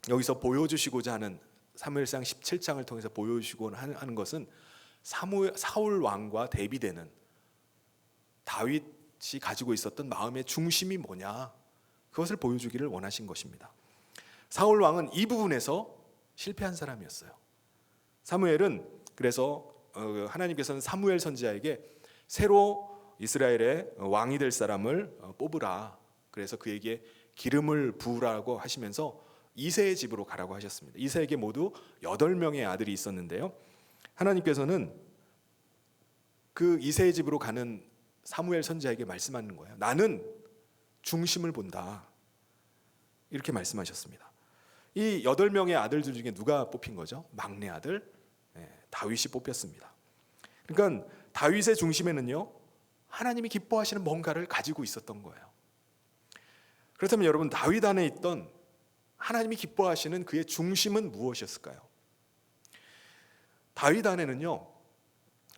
여기서 보여주시고자 하는 사무엘상 17장을 통해서 보여주시고 하는 것은 사울 왕과 대비되는 다윗이 가지고 있었던 마음의 중심이 뭐냐, 그것을 보여주기를 원하신 것입니다. 사울 왕은 이 부분에서 실패한 사람이었어요. 사무엘은 그래서 하나님께서는 사무엘 선지자에게 새로 이스라엘의 왕이 될 사람을 뽑으라. 그래서 그에게 기름을 부으라고 하시면서 이새의 집으로 가라고 하셨습니다. 이새에게 모두 8명의 아들이 있었는데요. 하나님께서는 그 이새의 집으로 가는 사무엘 선지자에게 말씀하는 거예요. 나는 중심을 본다. 이렇게 말씀하셨습니다. 이 8명의 아들들 중에 누가 뽑힌 거죠? 막내 아들 다윗이 뽑혔습니다. 그러니까 다윗의 중심에는요, 하나님이 기뻐하시는 뭔가를 가지고 있었던 거예요. 그렇다면 여러분, 다윗 안에 있던 하나님이 기뻐하시는 그의 중심은 무엇이었을까요? 다윗 안에는요,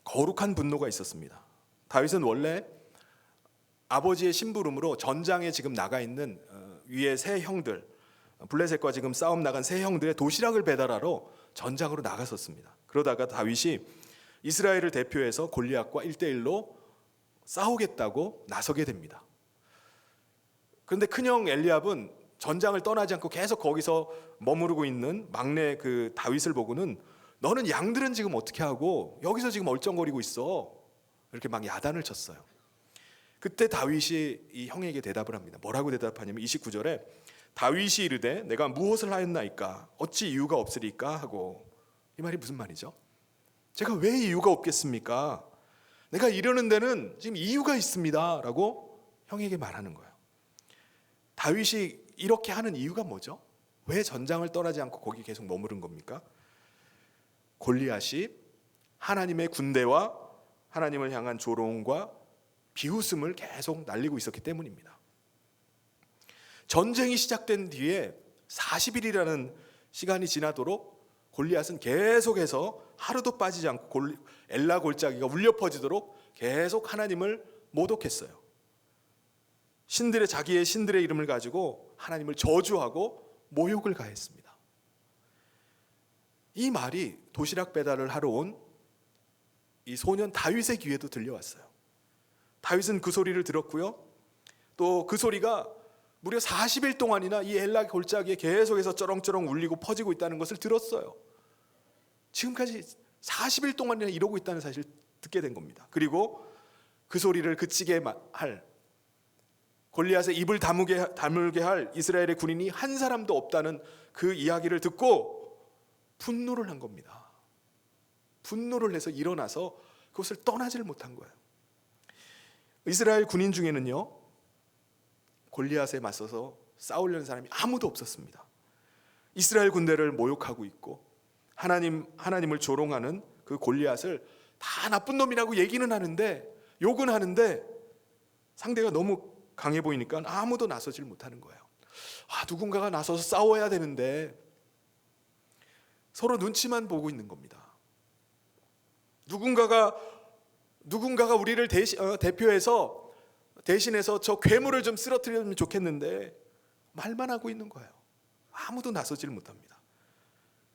거룩한 분노가 있었습니다. 다윗은 원래 아버지의 심부름으로 전장에 지금 나가 있는 위에 세 형들, 블레셋과 지금 싸움 나간 세 형들의 도시락을 배달하러 전장으로 나갔었습니다. 그러다가 다윗이 이스라엘을 대표해서 골리앗과 1대1로 싸우겠다고 나서게 됩니다. 그런데 큰형 엘리압은 전장을 떠나지 않고 계속 거기서 머무르고 있는 막내 그 다윗을 보고는 너는 양들은 지금 어떻게 하고 여기서 지금 얼쩡거리고 있어, 이렇게 막 야단을 쳤어요. 그때 다윗이 이 형에게 대답을 합니다. 뭐라고 대답하냐면 29절에 다윗이 이르되 내가 무엇을 하였나이까 어찌 이유가 없으리까 하고. 이 말이 무슨 말이죠? 제가 왜 이유가 없겠습니까? 내가 이러는 데는 지금 이유가 있습니다라고 형에게 말하는 거예요. 다윗이 이렇게 하는 이유가 뭐죠? 왜 전장을 떠나지 않고 거기 계속 머무른 겁니까? 골리앗이 하나님의 군대와 하나님을 향한 조롱과 비웃음을 계속 날리고 있었기 때문입니다. 전쟁이 시작된 뒤에 40일이라는 시간이 지나도록 골리앗은 계속해서 하루도 빠지지 않고 엘라 골짜기가 울려 퍼지도록 계속 하나님을 모독했어요. 자기의 신들의 이름을 가지고 하나님을 저주하고 모욕을 가했습니다. 이 말이 도시락 배달을 하러 온 이 소년 다윗의 귀에도 들려왔어요. 다윗은 그 소리를 들었고요. 또 그 소리가 무려 40일 동안이나 이 엘라 골짜기에 계속해서 쩌렁쩌렁 울리고 퍼지고 있다는 것을 들었어요. 지금까지 40일 동안이나 이러고 있다는 사실을 듣게 된 겁니다. 그리고 그 소리를 그치게 할 골리앗의 입을 다물게 할 이스라엘의 군인이 한 사람도 없다는 그 이야기를 듣고 분노를 한 겁니다. 분노를 해서 일어나서 그것을 떠나지를 못한 거예요. 이스라엘 군인 중에는요, 골리앗에 맞서서 싸우려는 사람이 아무도 없었습니다. 이스라엘 군대를 모욕하고 있고 하나님을 조롱하는 그 골리앗을 다 나쁜 놈이라고 얘기는 하는데, 욕은 하는데 상대가 너무 강해 보이니까 아무도 나서질 못하는 거예요. 누군가가 나서서 싸워야 되는데 서로 눈치만 보고 있는 겁니다. 누군가가 우리를 대신해서 저 괴물을 좀 쓰러뜨리면 좋겠는데 말만 하고 있는 거예요. 아무도 나서질 못합니다.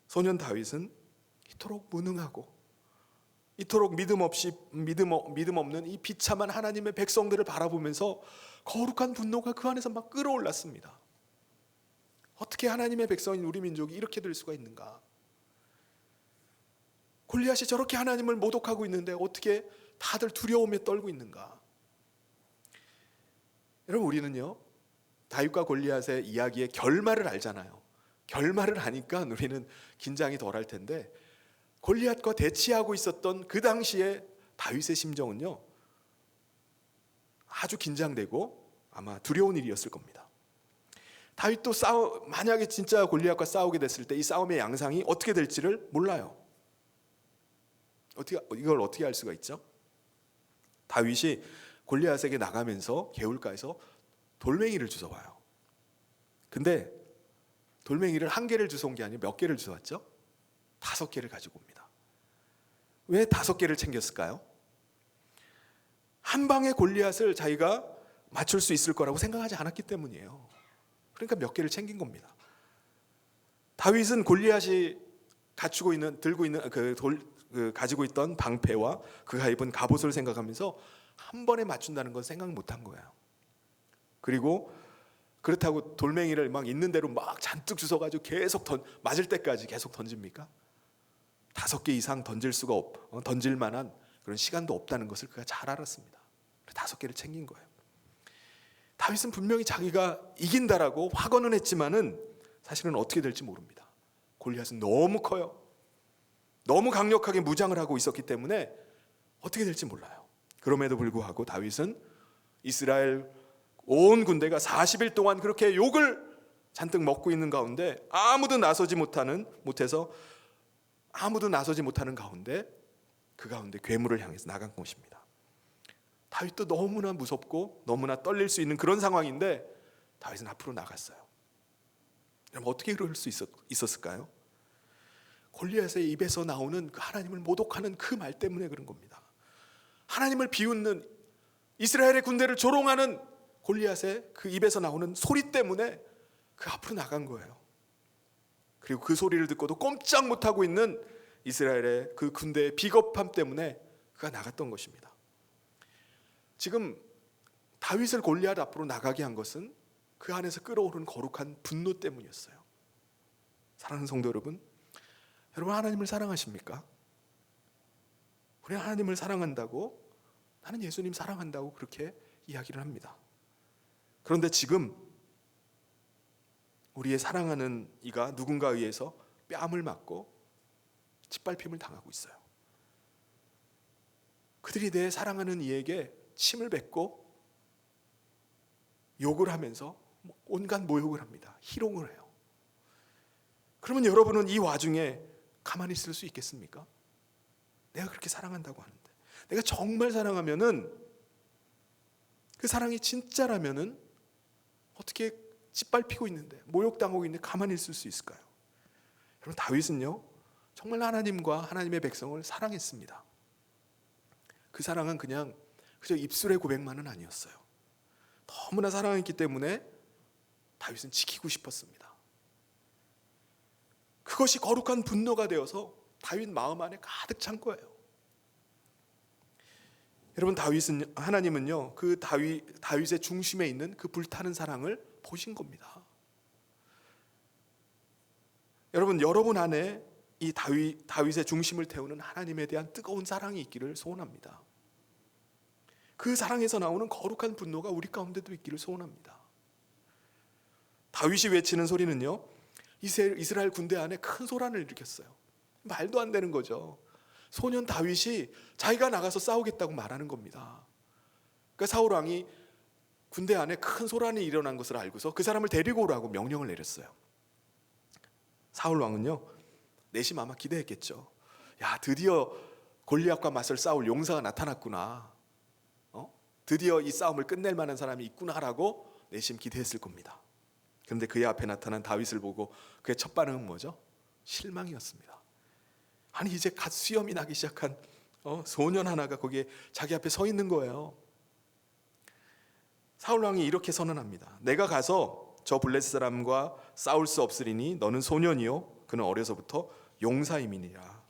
소년 다윗은 이토록 무능하고 이토록 믿음 없는 이 비참한 하나님의 백성들을 바라보면서 거룩한 분노가 그 안에서 막 끌어올랐습니다. 어떻게 하나님의 백성인 우리 민족이 이렇게 될 수가 있는가? 골리앗이 저렇게 하나님을 모독하고 있는데 어떻게 다들 두려움에 떨고 있는가? 여러분, 우리는요, 다윗과 골리앗의 이야기의 결말을 알잖아요. 결말을 아니까 우리는 긴장이 덜할 텐데, 골리앗과 대치하고 있었던 그 당시에 다윗의 심정은요, 아주 긴장되고 아마 두려운 일이었을 겁니다. 다윗도 만약에 진짜 골리앗과 싸우게 됐을 때 이 싸움의 양상이 어떻게 될지를 몰라요. 이걸 어떻게 알 수가 있죠? 다윗이 골리앗에게 나가면서 개울가에서 돌멩이를 주워와요. 근데 돌멩이를 한 개를 주워온 게 아니라 몇 개를 주워왔죠? 5개를 가지고 옵니다. 왜 5개를 챙겼을까요? 한 방에 골리앗을 자기가 맞출 수 있을 거라고 생각하지 않았기 때문이에요. 그러니까 몇 개를 챙긴 겁니다. 다윗은 골리앗이 가지고 있던 방패와 그가 입은 갑옷을 생각하면서 한 번에 맞춘다는 건 생각 못한 거예요. 그리고 그렇다고 돌멩이를 막 있는 대로 막 잔뜩 주워가지고 계속 맞을 때까지 계속 던집니까? 5개 이상 던질 만한 그런 시간도 없다는 것을 그가 잘 알았습니다. 5개를 챙긴 거예요. 다윗은 분명히 자기가 이긴다라고 확언은 했지만은 사실은 어떻게 될지 모릅니다. 골리앗은 너무 커요. 너무 강력하게 무장을 하고 있었기 때문에 어떻게 될지 몰라요. 그럼에도 불구하고 다윗은 이스라엘 온 군대가 40일 동안 그렇게 욕을 잔뜩 먹고 있는 가운데 아무도 나서지 못하는 가운데 그 가운데 괴물을 향해서 나간 것입니다. 다윗도 너무나 무섭고 너무나 떨릴 수 있는 그런 상황인데 다윗은 앞으로 나갔어요. 여러분, 어떻게 그럴 수 있었을까요? 골리앗의 입에서 나오는 그 하나님을 모독하는 그 말 때문에 그런 겁니다. 하나님을 비웃는 이스라엘의 군대를 조롱하는 골리앗의 그 입에서 나오는 소리 때문에 그 앞으로 나간 거예요. 그리고 그 소리를 듣고도 꼼짝 못하고 있는 이스라엘의 그 군대의 비겁함 때문에 그가 나갔던 것입니다. 지금 다윗을 골리앗 앞으로 나가게 한 것은 그 안에서 끌어오르는 거룩한 분노 때문이었어요. 사랑하는 성도 여러분, 하나님을 사랑하십니까? 우리는 하나님을 사랑한다고, 나는 예수님 사랑한다고 그렇게 이야기를 합니다. 그런데 지금 우리의 사랑하는 이가 누군가에 의해서 뺨을 맞고 짓밟힘을 당하고 있어요. 그들이 내 사랑하는 이에게 침을 뱉고 욕을 하면서 온갖 모욕을 합니다. 희롱을 해요. 그러면 여러분은 이 와중에 가만히 있을 수 있겠습니까? 내가 그렇게 사랑한다고 하는데, 내가 정말 사랑하면은, 그 사랑이 진짜라면은 어떻게 짓밟히고 있는데, 모욕당하고 있는데 가만히 있을 수 있을까요? 여러분, 다윗은요 정말 하나님과 하나님의 백성을 사랑했습니다. 그 사랑은 그저 입술의 고백만은 아니었어요. 너무나 사랑했기 때문에 다윗은 지키고 싶었습니다. 그것이 거룩한 분노가 되어서 다윗 마음 안에 가득 찬 거예요. 여러분, 하나님은요 그 다윗의 중심에 있는 그 불타는 사랑을 보신 겁니다. 여러분 안에 이 다윗의 중심을 태우는 하나님에 대한 뜨거운 사랑이 있기를 소원합니다. 그 사랑에서 나오는 거룩한 분노가 우리 가운데도 있기를 소원합니다. 다윗이 외치는 소리는요 이스라엘 군대 안에 큰 소란을 일으켰어요. 말도 안 되는 거죠. 소년 다윗이 자기가 나가서 싸우겠다고 말하는 겁니다. 그러니까 사울 왕이 군대 안에 큰 소란이 일어난 것을 알고서 그 사람을 데리고 오라고 명령을 내렸어요. 사울 왕은요 내심 아마 기대했겠죠. 야, 드디어 골리앗과 맞설 싸울 용사가 나타났구나. 드디어 이 싸움을 끝낼 만한 사람이 있구나라고 내심 기대했을 겁니다. 그런데 그의 앞에 나타난 다윗을 보고 그의 첫 반응은 뭐죠? 실망이었습니다. 아니, 이제 갓 수염이 나기 시작한 소년 하나가 거기에 자기 앞에 서 있는 거예요. 사울 왕이 이렇게 선언합니다. 내가 가서 저 블레셋 사람과 싸울 수 없으리니 너는 소년이요 그는 어려서부터 용사임이니라.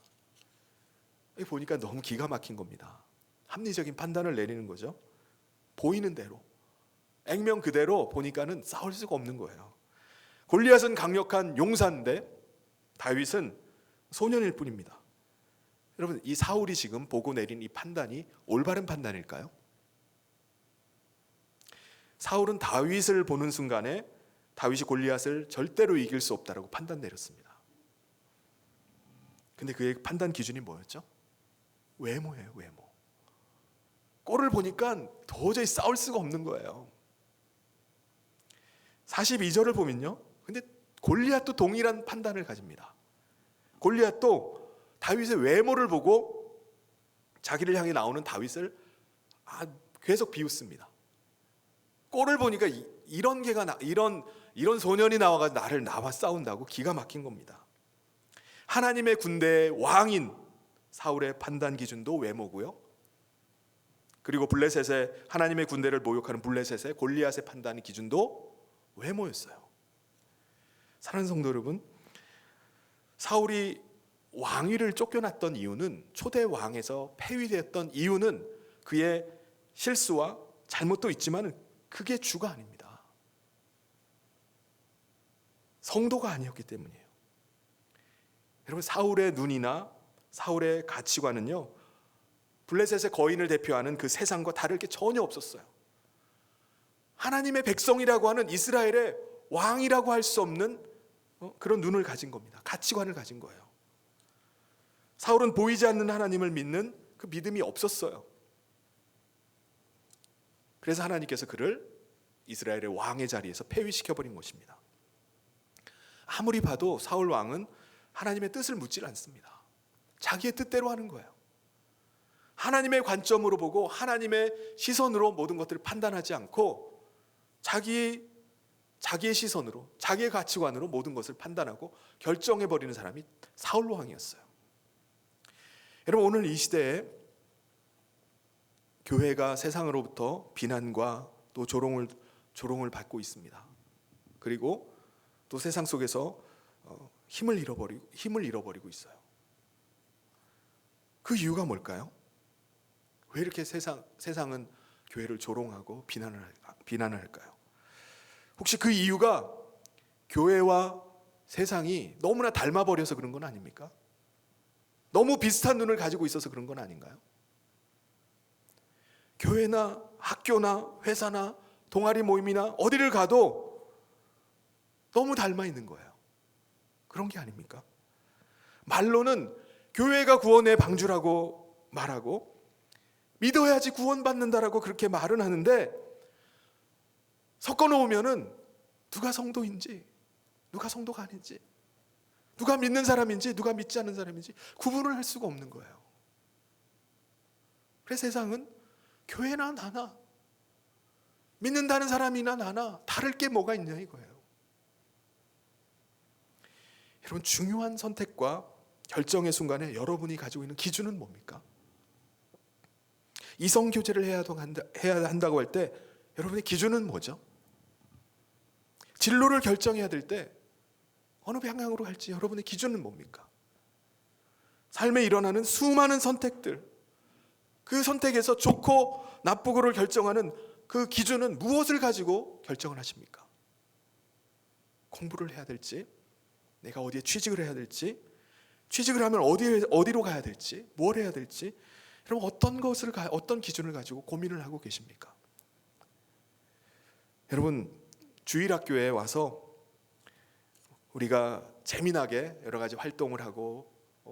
보니까 너무 기가 막힌 겁니다. 합리적인 판단을 내리는 거죠. 보이는 대로, 액면 그대로 보니까는 싸울 수가 없는 거예요. 골리앗은 강력한 용사인데 다윗은 소년일 뿐입니다. 여러분, 이 사울이 지금 보고 내린 이 판단이 올바른 판단일까요? 사울은 다윗을 보는 순간에 다윗이 골리앗을 절대로 이길 수 없다라고 판단 내렸습니다. 근데 그의 판단 기준이 뭐였죠? 외모예요, 외모. 꼴을 보니까 도저히 싸울 수가 없는 거예요. 42절을 보면요, 근데 골리앗도 동일한 판단을 가집니다. 골리앗도 다윗의 외모를 보고 자기를 향해 나오는 다윗을 계속 비웃습니다. 꼴을 보니까 이런 소년이 나와가 나와 싸운다고 기가 막힌 겁니다. 하나님의 군대의 왕인 사울의 판단 기준도 외모고요. 그리고 블레셋의 하나님의 군대를 모욕하는 블레셋의 골리앗의 판단 기준도 외모였어요. 사랑하는 성도 여러분, 사울이 왕위를 쫓겨났던 이유는, 초대 왕에서 폐위되었던 이유는 그의 실수와 잘못도 있지만 그게 주가 아닙니다. 성도가 아니었기 때문이에요. 여러분, 사울의 눈이나 사울의 가치관은요 블레셋의 거인을 대표하는 그 세상과 다를 게 전혀 없었어요. 하나님의 백성이라고 하는 이스라엘의 왕이라고 할 수 없는 그런 눈을 가진 겁니다. 가치관을 가진 거예요. 사울은 보이지 않는 하나님을 믿는 그 믿음이 없었어요. 그래서 하나님께서 그를 이스라엘의 왕의 자리에서 폐위시켜버린 것입니다. 아무리 봐도 사울 왕은 하나님의 뜻을 묻질 않습니다. 자기의 뜻대로 하는 거예요. 하나님의 관점으로 보고 하나님의 시선으로 모든 것들을 판단하지 않고 자기의 시선으로, 자기의 가치관으로 모든 것을 판단하고 결정해버리는 사람이 사울 왕이었어요. 여러분, 오늘 이 시대에 교회가 세상으로부터 비난과 또 조롱을 받고 있습니다. 그리고 또 세상 속에서 힘을 잃어버리고 있어요. 그 이유가 뭘까요? 왜 이렇게 세상은 교회를 조롱하고 비난을 할까요? 혹시 그 이유가 교회와 세상이 너무나 닮아버려서 그런 건 아닙니까? 너무 비슷한 눈을 가지고 있어서 그런 건 아닌가요? 교회나 학교나 회사나 동아리 모임이나 어디를 가도 너무 닮아 있는 거예요. 그런 게 아닙니까? 말로는 교회가 구원의 방주라고 말하고 믿어야지 구원받는다라고 그렇게 말은 하는데 섞어 놓으면은 누가 성도인지 누가 성도가 아닌지, 누가 믿는 사람인지 누가 믿지 않는 사람인지 구분을 할 수가 없는 거예요. 그래서 세상은 교회나 나나, 믿는다는 사람이나 나나 다를 게 뭐가 있냐 이거예요. 여러분, 중요한 선택과 결정의 순간에 여러분이 가지고 있는 기준은 뭡니까? 이성 교제를 해야 한다고 할 때 여러분의 기준은 뭐죠? 진로를 결정해야 될 때 어느 방향으로 갈지 여러분의 기준은 뭡니까? 삶에 일어나는 수많은 선택들, 그 선택에서 좋고 나쁘고를 결정하는 그 기준은 무엇을 가지고 결정을 하십니까? 공부를 해야 될지, 내가 어디에 취직을 해야 될지, 취직을 하면 어디로 가야 될지, 뭘 해야 될지, 여러분 어떤 기준을 가지고 고민을 하고 계십니까? 여러분, 주일학교에 와서 우리가 재미나게 여러 가지 활동을 하고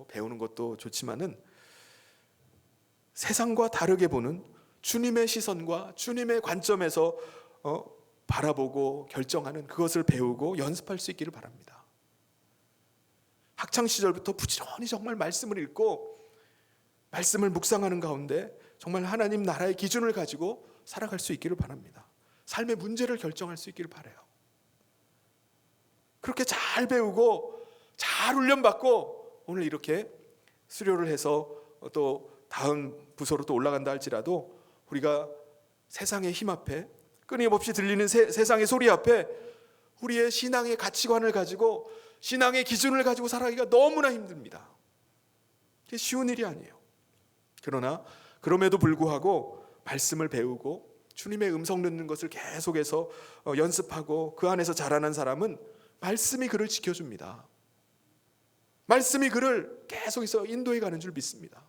배우는 것도 좋지만은 세상과 다르게 보는 주님의 시선과 주님의 관점에서 바라보고 결정하는 그것을 배우고 연습할 수 있기를 바랍니다. 학창 시절부터 부지런히 정말 말씀을 읽고 말씀을 묵상하는 가운데 정말 하나님 나라의 기준을 가지고 살아갈 수 있기를 바랍니다. 삶의 문제를 결정할 수 있기를 바라요. 그렇게 잘 배우고 잘 훈련받고 오늘 이렇게 수료를 해서 또 다음 부서로 또 올라간다 할지라도 우리가 세상의 힘 앞에, 끊임없이 들리는 세상의 소리 앞에 우리의 신앙의 가치관을 가지고 신앙의 기준을 가지고 살아가기가 너무나 힘듭니다. 그게 쉬운 일이 아니에요. 그러나 그럼에도 불구하고 말씀을 배우고 주님의 음성 듣는 것을 계속해서 연습하고 그 안에서 자라난 사람은 말씀이 그를 지켜줍니다. 말씀이 그를 계속해서 인도해 가는 줄 믿습니다.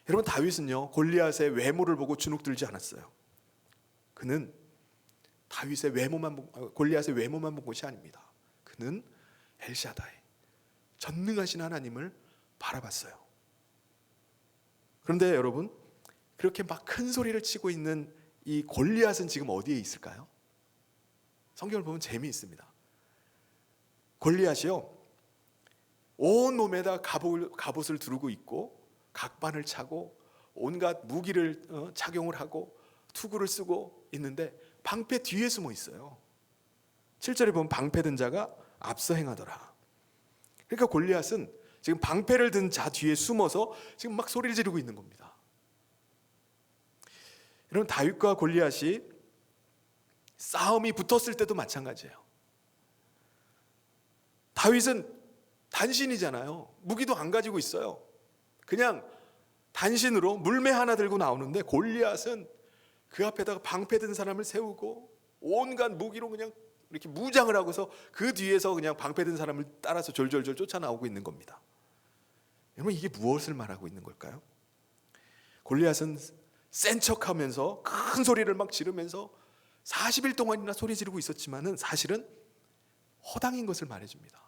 여러분, 다윗은요 골리앗의 외모를 보고 주눅들지 않았어요. 그는 골리앗의 외모만 본 것이 아닙니다. 그는 엘샤다이, 전능하신 하나님을 바라봤어요. 그런데 여러분, 그렇게 막 큰 소리를 치고 있는 이 골리앗은 지금 어디에 있을까요? 성경을 보면 재미있습니다. 골리앗이요 온 몸에다 갑옷을 두르고 있고 각반을 차고 온갖 무기를 착용을 하고 투구를 쓰고 있는데 방패 뒤에 숨어 있어요. 7절에 보면 방패 든 자가 앞서 행하더라. 그러니까 골리앗은 지금 방패를 든 자 뒤에 숨어서 지금 막 소리를 지르고 있는 겁니다. 여러분, 다윗과 골리앗이 싸움이 붙었을 때도 마찬가지예요. 다윗은 단신이잖아요. 무기도 안 가지고 있어요. 그냥 단신으로 물매 하나 들고 나오는데 골리앗은 그 앞에다가 방패 든 사람을 세우고 온갖 무기로 그냥 이렇게 무장을 하고서 그 뒤에서 그냥 방패 든 사람을 따라서 졸졸졸 쫓아나오고 있는 겁니다. 여러분, 이게 무엇을 말하고 있는 걸까요? 골리앗은 센 척하면서 큰 소리를 막 지르면서 40일 동안이나 소리 지르고 있었지만은 사실은 허당인 것을 말해줍니다.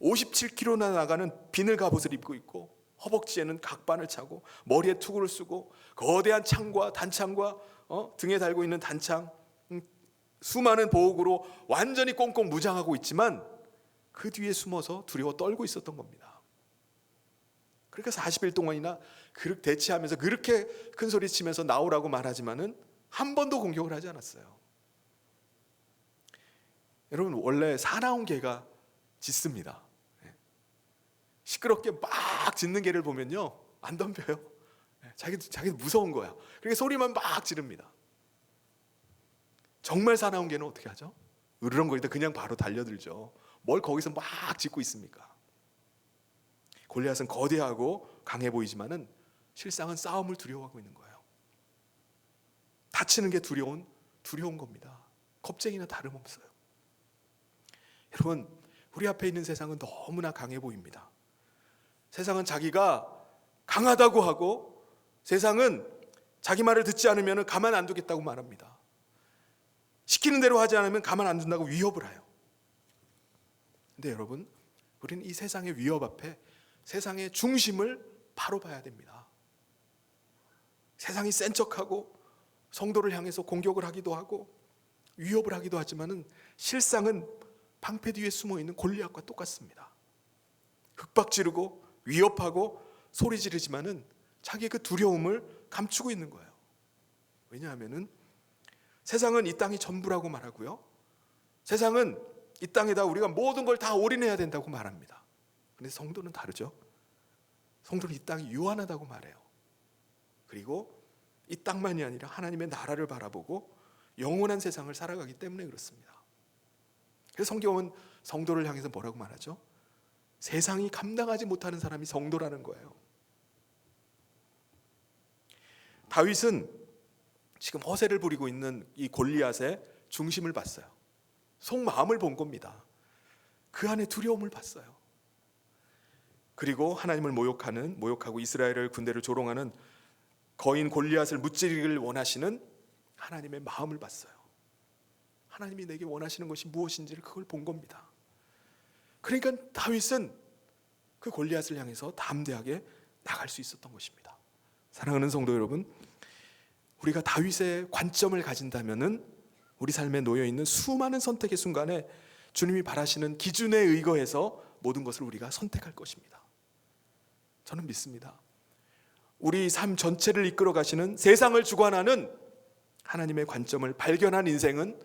57kg나 나가는 비늘 갑옷을 입고 있고 허벅지에는 각반을 차고 머리에 투구를 쓰고 거대한 창과 단창과 등에 달고 있는 단창, 수많은 보호구로 완전히 꽁꽁 무장하고 있지만 그 뒤에 숨어서 두려워 떨고 있었던 겁니다. 그러니까 40일 동안이나 대치하면서 그렇게 큰 소리 치면서 나오라고 말하지만은 한 번도 공격을 하지 않았어요. 여러분, 원래 사나운 개가 짖습니다. 시끄럽게 막 짖는 개를 보면요 안 덤벼요. 자기도 무서운 거야. 그러니까 소리만 막 지릅니다. 정말 사나운 개는 어떻게 하죠? 으르렁거리다 그냥 바로 달려들죠. 뭘 거기서 막 짖고 있습니까? 골리앗은 거대하고 강해 보이지만은 실상은 싸움을 두려워하고 있는 거예요. 다치는 게 두려운 겁니다. 겁쟁이나 다름없어요. 여러분, 우리 앞에 있는 세상은 너무나 강해 보입니다. 세상은 자기가 강하다고 하고 세상은 자기 말을 듣지 않으면 가만 안 두겠다고 말합니다. 시키는 대로 하지 않으면 가만 안 둔다고 위협을 해요. 근데 여러분, 우리는 이 세상의 위협 앞에 세상의 중심을 바로 봐야 됩니다. 세상이 센 척하고 성도를 향해서 공격을 하기도 하고 위협을 하기도 하지만은 실상은 방패 뒤에 숨어 있는 골리앗과 똑같습니다. 윽박 지르고 위협하고 소리 지르지만은 자기의 그 두려움을 감추고 있는 거예요. 왜냐하면은 세상은 이 땅이 전부라고 말하고요. 세상은 이 땅에다 우리가 모든 걸 다 올인해야 된다고 말합니다. 근데 성도는 다르죠. 성도는 이 땅이 유한하다고 말해요. 그리고 이 땅만이 아니라 하나님의 나라를 바라보고 영원한 세상을 살아가기 때문에 그렇습니다. 그래서 성경은 성도를 향해서 뭐라고 말하죠? 세상이 감당하지 못하는 사람이 성도라는 거예요. 다윗은 지금 허세를 부리고 있는 이 골리앗의 중심을 봤어요. 속마음을 본 겁니다. 그 안에 두려움을 봤어요. 그리고 하나님을 모욕하고 이스라엘의 군대를 조롱하는 거인 골리앗을 무찌르기를 원하시는 하나님의 마음을 봤어요. 하나님이 내게 원하시는 것이 무엇인지를 그걸 본 겁니다. 그러니까 다윗은 그 골리앗을 향해서 담대하게 나갈 수 있었던 것입니다. 사랑하는 성도 여러분, 우리가 다윗의 관점을 가진다면은 우리 삶에 놓여 있는 수많은 선택의 순간에 주님이 바라시는 기준에 의거해서 모든 것을 우리가 선택할 것입니다. 저는 믿습니다. 우리 삶 전체를 이끌어 가시는 세상을 주관하는 하나님의 관점을 발견한 인생은,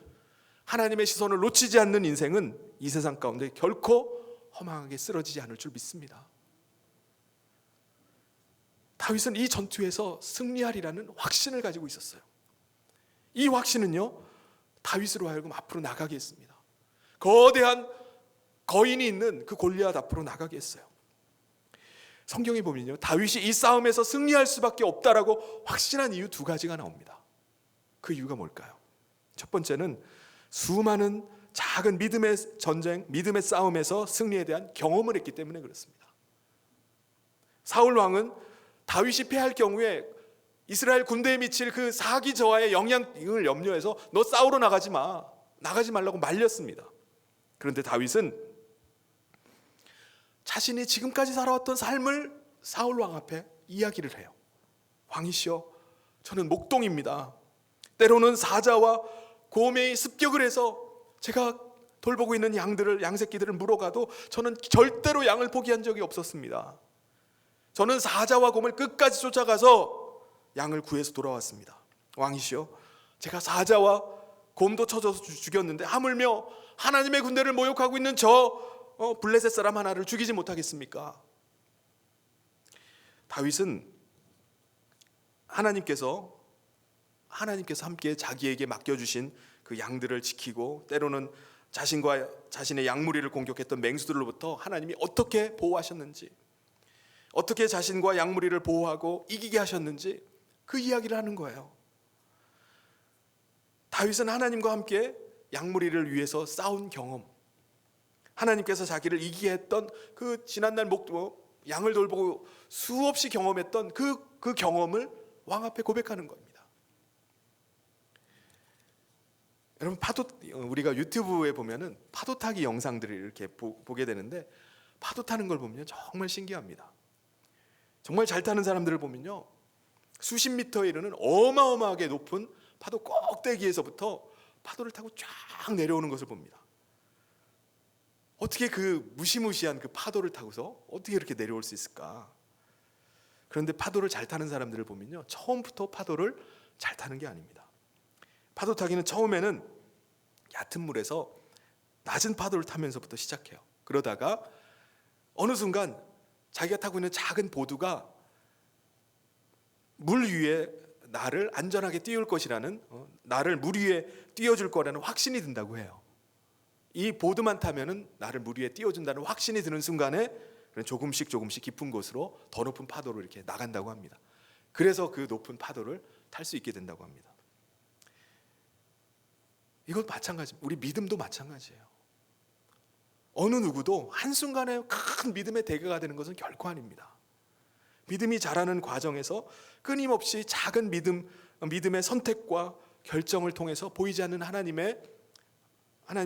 하나님의 시선을 놓치지 않는 인생은 이 세상 가운데 결코 허망하게 쓰러지지 않을 줄 믿습니다. 다윗은 이 전투에서 승리하리라는 확신을 가지고 있었어요. 이 확신은요, 다윗으로 하여금 앞으로 나가게 했습니다. 거대한 거인이 있는 그 골리앗 앞으로 나가게 했어요. 성경에 보면요, 다윗이 이 싸움에서 승리할 수밖에 없다라고 확신한 이유 두 가지가 나옵니다. 그 이유가 뭘까요? 첫 번째는 수많은 작은 믿음의 전쟁, 믿음의 싸움에서 승리에 대한 경험을 했기 때문에 그렇습니다. 사울 왕은 다윗이 패할 경우에 이스라엘 군대에 미칠 그 사기 저하의 영향을 염려해서 너 싸우러 나가지 말라고 말렸습니다. 그런데 다윗은 자신이 지금까지 살아왔던 삶을 사울 왕 앞에 이야기를 해요. 왕이시여, 저는 목동입니다. 때로는 사자와 곰이 습격을 해서 제가 돌보고 있는 양새끼들을 물어가도 저는 절대로 양을 포기한 적이 없었습니다. 저는 사자와 곰을 끝까지 쫓아가서 양을 구해서 돌아왔습니다. 왕이시여, 제가 사자와 곰도 쳐져서 죽였는데 하물며 하나님의 군대를 모욕하고 있는 저 블레셋 사람 하나를 죽이지 못하겠습니까? 다윗은 하나님께서 함께 자기에게 맡겨주신 그 양들을 지키고 때로는 자신과 자신의 양무리를 공격했던 맹수들로부터 하나님이 어떻게 보호하셨는지, 어떻게 자신과 양무리를 보호하고 이기게 하셨는지 그 이야기를 하는 거예요. 다윗은 하나님과 함께 양무리를 위해서 싸운 경험, 하나님께서 자기를 이기게 했던 그 지난날 양을 돌보고 수없이 경험했던 그 경험을 왕 앞에 고백하는 겁니다. 여러분, 우리가 유튜브에 보면은 파도 타기 영상들을 이렇게 보게 되는데, 파도 타는 걸 보면 정말 신기합니다. 정말 잘 타는 사람들을 보면요, 수십 미터에 이르는 어마어마하게 높은 파도 꼭대기에서부터 파도를 타고 쫙 내려오는 것을 봅니다. 어떻게 그 무시무시한 그 파도를 타고서 어떻게 이렇게 내려올 수 있을까? 그런데 파도를 잘 타는 사람들을 보면요, 처음부터 파도를 잘 타는 게 아닙니다. 파도 타기는 처음에는 얕은 물에서 낮은 파도를 타면서부터 시작해요. 그러다가 어느 순간 자기가 타고 있는 작은 보드가 물 위에 나를 안전하게 띄울 것이라는, 나를 물 위에 띄워줄 거라는 확신이 든다고 해요. 이 보드만 타면은 나를 물 위에 띄워준다는 확신이 드는 순간에 조금씩 깊은 곳으로 더 높은 파도로 이렇게 나간다고 합니다. 그래서 그 높은 파도를 탈 수 있게 된다고 합니다. 이것 마찬가지입니다. 우리 믿음도 마찬가지예요. 어느 누구도 한순간에 큰 믿음의 대가가 되는 것은 결코 아닙니다. 믿음이 자라는 과정에서 끊임없이 작은 믿음의 선택과 결정을 통해서 보이지 않는 하나님의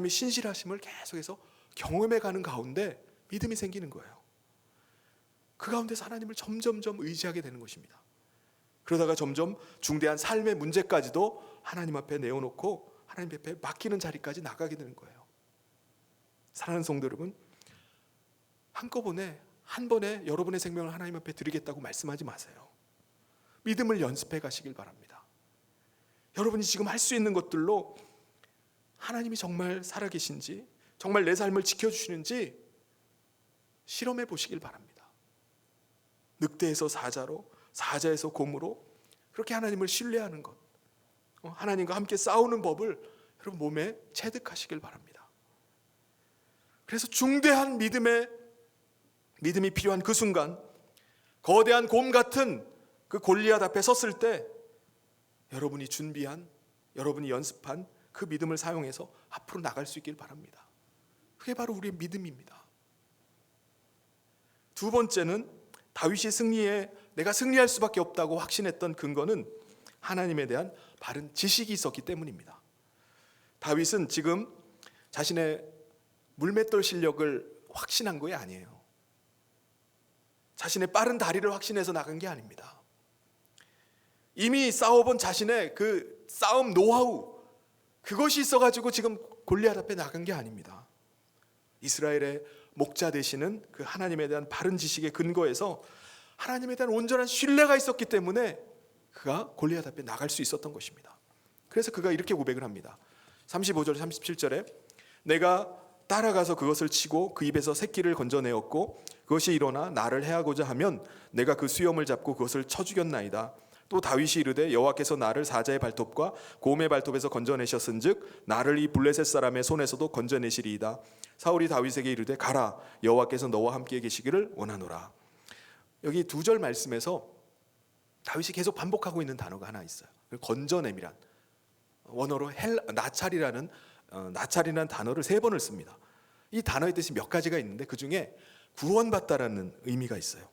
신실하심을 계속해서 경험해가는 가운데 믿음이 생기는 거예요. 그 가운데서 하나님을 점점점 의지하게 되는 것입니다. 그러다가 점점 중대한 삶의 문제까지도 하나님 앞에 내어놓고 하나님 앞에 맡기는 자리까지 나가게 되는 거예요. 사랑하는 성도 여러분, 한꺼번에 한 번에 여러분의 생명을 하나님 앞에 드리겠다고 말씀하지 마세요. 믿음을 연습해 가시길 바랍니다. 여러분이 지금 할 수 있는 것들로 하나님이 정말 살아계신지, 정말 내 삶을 지켜주시는지 실험해 보시길 바랍니다. 늑대에서 사자로, 사자에서 곰으로 그렇게 하나님을 신뢰하는 것, 하나님과 함께 싸우는 법을 여러분 몸에 체득하시길 바랍니다. 그래서 중대한 믿음이 필요한 그 순간, 거대한 곰 같은 그 골리앗 앞에 섰을 때 여러분이 준비한, 여러분이 연습한 그 믿음을 사용해서 앞으로 나갈 수 있길 바랍니다. 그게 바로 우리의 믿음입니다. 두 번째는 다윗이 내가 승리할 수밖에 없다고 확신했던 근거는 하나님에 대한 바른 지식이 있었기 때문입니다. 다윗은 지금 자신의 물맷돌 실력을 확신한 것이 아니에요. 자신의 빠른 다리를 확신해서 나간 게 아닙니다. 이미 싸워본 자신의 그 싸움 노하우, 그것이 있어가지고 지금 골리앗 앞에 나간 게 아닙니다. 이스라엘의 목자 되시는 그 하나님에 대한 바른 지식의 근거에서 하나님에 대한 온전한 신뢰가 있었기 때문에 그가 골리앗 앞에 나갈 수 있었던 것입니다. 그래서 그가 이렇게 고백을 합니다. 35절 37절에 내가 따라가서 그것을 치고 그 입에서 새끼를 건져내었고 그것이 일어나 나를 해하고자 하면 내가 그 수염을 잡고 그것을 쳐 죽였나이다. 또 다윗이 이르되 여호와께서 나를 사자의 발톱과 곰의 발톱에서 건져내셨은즉 나를 이 블레셋 사람의 손에서도 건져내시리이다. 사울이 다윗에게 이르되 가라, 여호와께서 너와 함께 계시기를 원하노라. 여기 2절 말씀에서 다윗이 계속 반복하고 있는 단어가 하나 있어요. 건져냄이란 원어로 나찰이라는 단어를 3번을 씁니다. 이 단어의 뜻이 몇 가지가 있는데 그 중에 구원받다라는 의미가 있어요.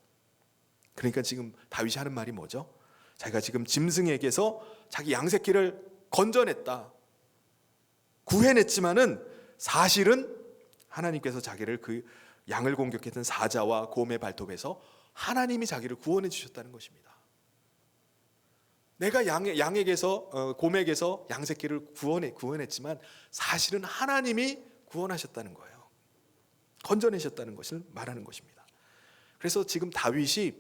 그러니까 지금 다윗이 하는 말이 뭐죠? 자기가 지금 짐승에게서 자기 양새끼를 건져냈다, 구해냈지만은 사실은 하나님께서 자기를 그 양을 공격했던 사자와 곰의 발톱에서 하나님이 자기를 구원해 주셨다는 것입니다. 내가 양에게서 곰에게서 양새끼를 구원했지만 사실은 하나님이 구원하셨다는 거예요. 건져내셨다는 것을 말하는 것입니다. 그래서 지금 다윗이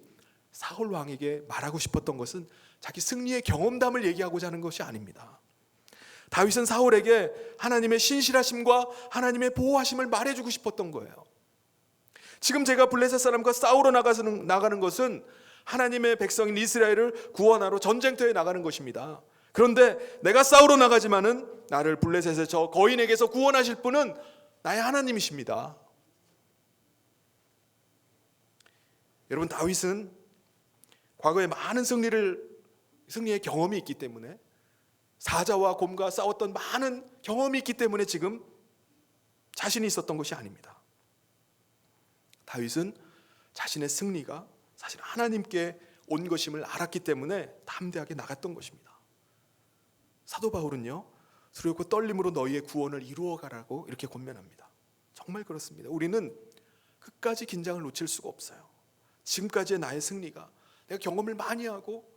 사울 왕에게 말하고 싶었던 것은 자기 승리의 경험담을 얘기하고자 하는 것이 아닙니다. 다윗은 사울에게 하나님의 신실하심과 하나님의 보호하심을 말해주고 싶었던 거예요. 지금 제가 블레셋 사람과 싸우러 나가는 것은 하나님의 백성인 이스라엘을 구원하러 전쟁터에 나가는 것입니다. 그런데 내가 싸우러 나가지만은 나를 블레셋의 저 거인에게서 구원하실 분은 나의 하나님이십니다. 여러분, 다윗은 과거에 많은 승리의 경험이 있기 때문에, 사자와 곰과 싸웠던 많은 경험이 있기 때문에 지금 자신이 있었던 것이 아닙니다. 다윗은 자신의 승리가 사실 하나님께 온 것임을 알았기 때문에 담대하게 나갔던 것입니다. 사도 바울은요, 두렵고 떨림으로 너희의 구원을 이루어가라고 이렇게 권면합니다. 정말 그렇습니다. 우리는 끝까지 긴장을 놓칠 수가 없어요. 지금까지의 나의 승리가 내가 경험을 많이 하고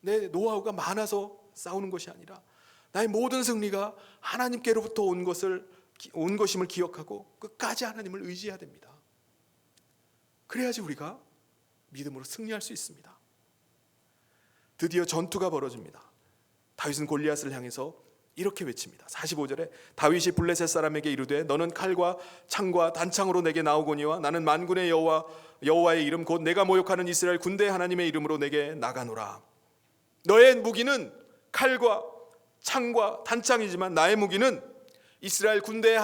내 노하우가 많아서 싸우는 것이 아니라 나의 모든 승리가 하나님께로부터 온 것임을 기억하고 끝까지 하나님을 의지해야 됩니다. 그래야지 우리가 믿음으로 승리할 수 있습니다. 드디어 전투가 벌어집니다. 다윗은 골리앗을 향해서 이렇게 외칩니다. 45절에 다윗이 블레셋 사람에게 이르되 너는 칼과 창과 단창으로 내게 나오거니와 나는 만군의 여호와의 이름 곧 내가 모욕하는 이스라엘 군대 하나님의 이름으로 내게 나가노라. 너의 무기는 칼과 창과 단창이지만 나의 무기는 이스라엘 군대의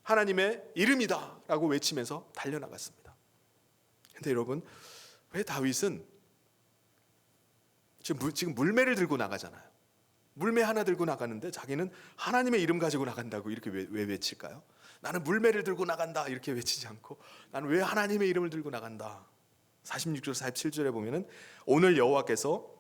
하나님의 이름이다 라고 외치면서 달려나갔습니다. 근데 여러분, 왜 다윗은 지금 물매를 들고 나가잖아요. 물매 하나 들고 나가는데 자기는 하나님의 이름 가지고 나간다고 이렇게 왜 외칠까요? 나는 물매를 들고 나간다 이렇게 외치지 않고 나는 왜 하나님의 이름을 들고 나간다. 46절 47절에 보면은 오늘 여호와께서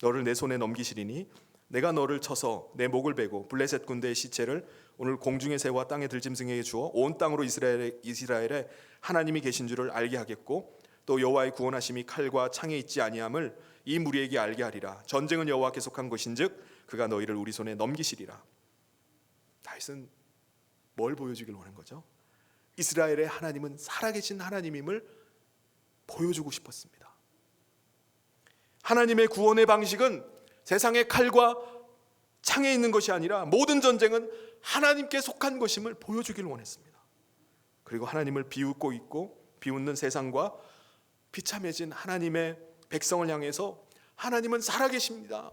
너를 내 손에 넘기시리니 내가 너를 쳐서 내 목을 베고 블레셋 군대의 시체를 오늘 공중의 새와 땅의 들짐승에게 주어 온 땅으로 이스라엘에 하나님이 계신 줄을 알게 하겠고 또 여호와의 구원하심이 칼과 창에 있지 아니함을 이 무리에게 알게 하리라. 전쟁은 여호와께 속한 것인즉 그가 너희를 우리 손에 넘기시리라. 다윗은 뭘 보여주길 원한 거죠? 이스라엘의 하나님은 살아계신 하나님임을 보여주고 싶었습니다. 하나님의 구원의 방식은 세상의 칼과 창에 있는 것이 아니라 모든 전쟁은 하나님께 속한 것임을 보여주길 원했습니다. 그리고 하나님을 비웃고 있고 비웃는 세상과 비참해진 하나님의 백성을 향해서 하나님은 살아계십니다.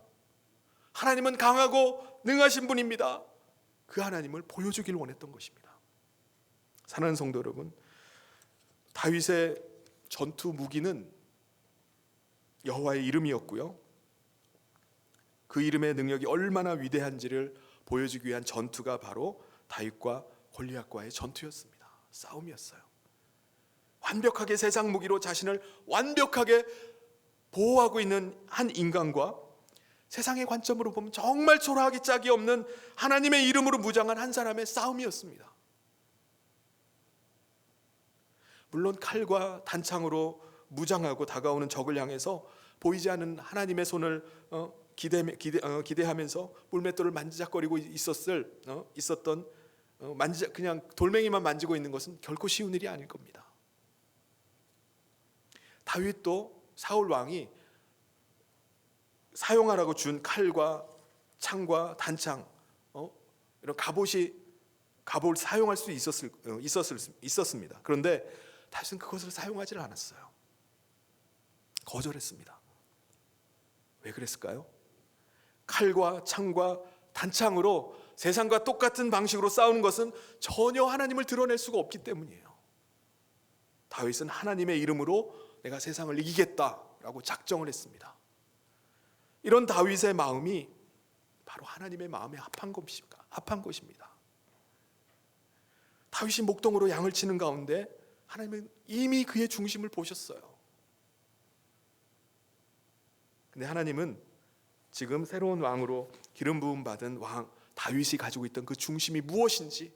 하나님은 강하고 능하신 분입니다. 그 하나님을 보여주길 원했던 것입니다. 사랑하는 성도 여러분, 다윗의 전투 무기는 여호와의 이름이었고요. 그 이름의 능력이 얼마나 위대한지를 보여주기 위한 전투가 바로 다윗과 골리앗과의 전투였습니다. 싸움이었어요. 완벽하게 세상 무기로 자신을 완벽하게 보호하고 있는 한 인간과 세상의 관점으로 보면 정말 초라하기 짝이 없는 하나님의 이름으로 무장한 한 사람의 싸움이었습니다. 물론 칼과 단창으로 무장하고 다가오는 적을 향해서 보이지 않는 하나님의 손을 기대하면서 물맷돌을 만지작거리고 있었던 그냥 돌멩이만 만지고 있는 것은 결코 쉬운 일이 아닐 겁니다. 다윗도 사울 왕이 사용하라고 준 칼과 창과 단창, 이런 갑옷을 사용할 수 있었습니다. 그런데 다윗은 그것을 사용하지 않았어요. 거절했습니다. 왜 그랬을까요? 칼과 창과 단창으로 세상과 똑같은 방식으로 싸우는 것은 전혀 하나님을 드러낼 수가 없기 때문이에요. 다윗은 하나님의 이름으로 내가 세상을 이기겠다라고 작정을 했습니다. 이런 다윗의 마음이 바로 하나님의 마음에 합한 것입니다. 다윗이 목동으로 양을 치는 가운데 하나님은 이미 그의 중심을 보셨어요. 근데 하나님은 지금 새로운 왕으로 기름 부음 받은 왕 다윗이 가지고 있던 그 중심이 무엇인지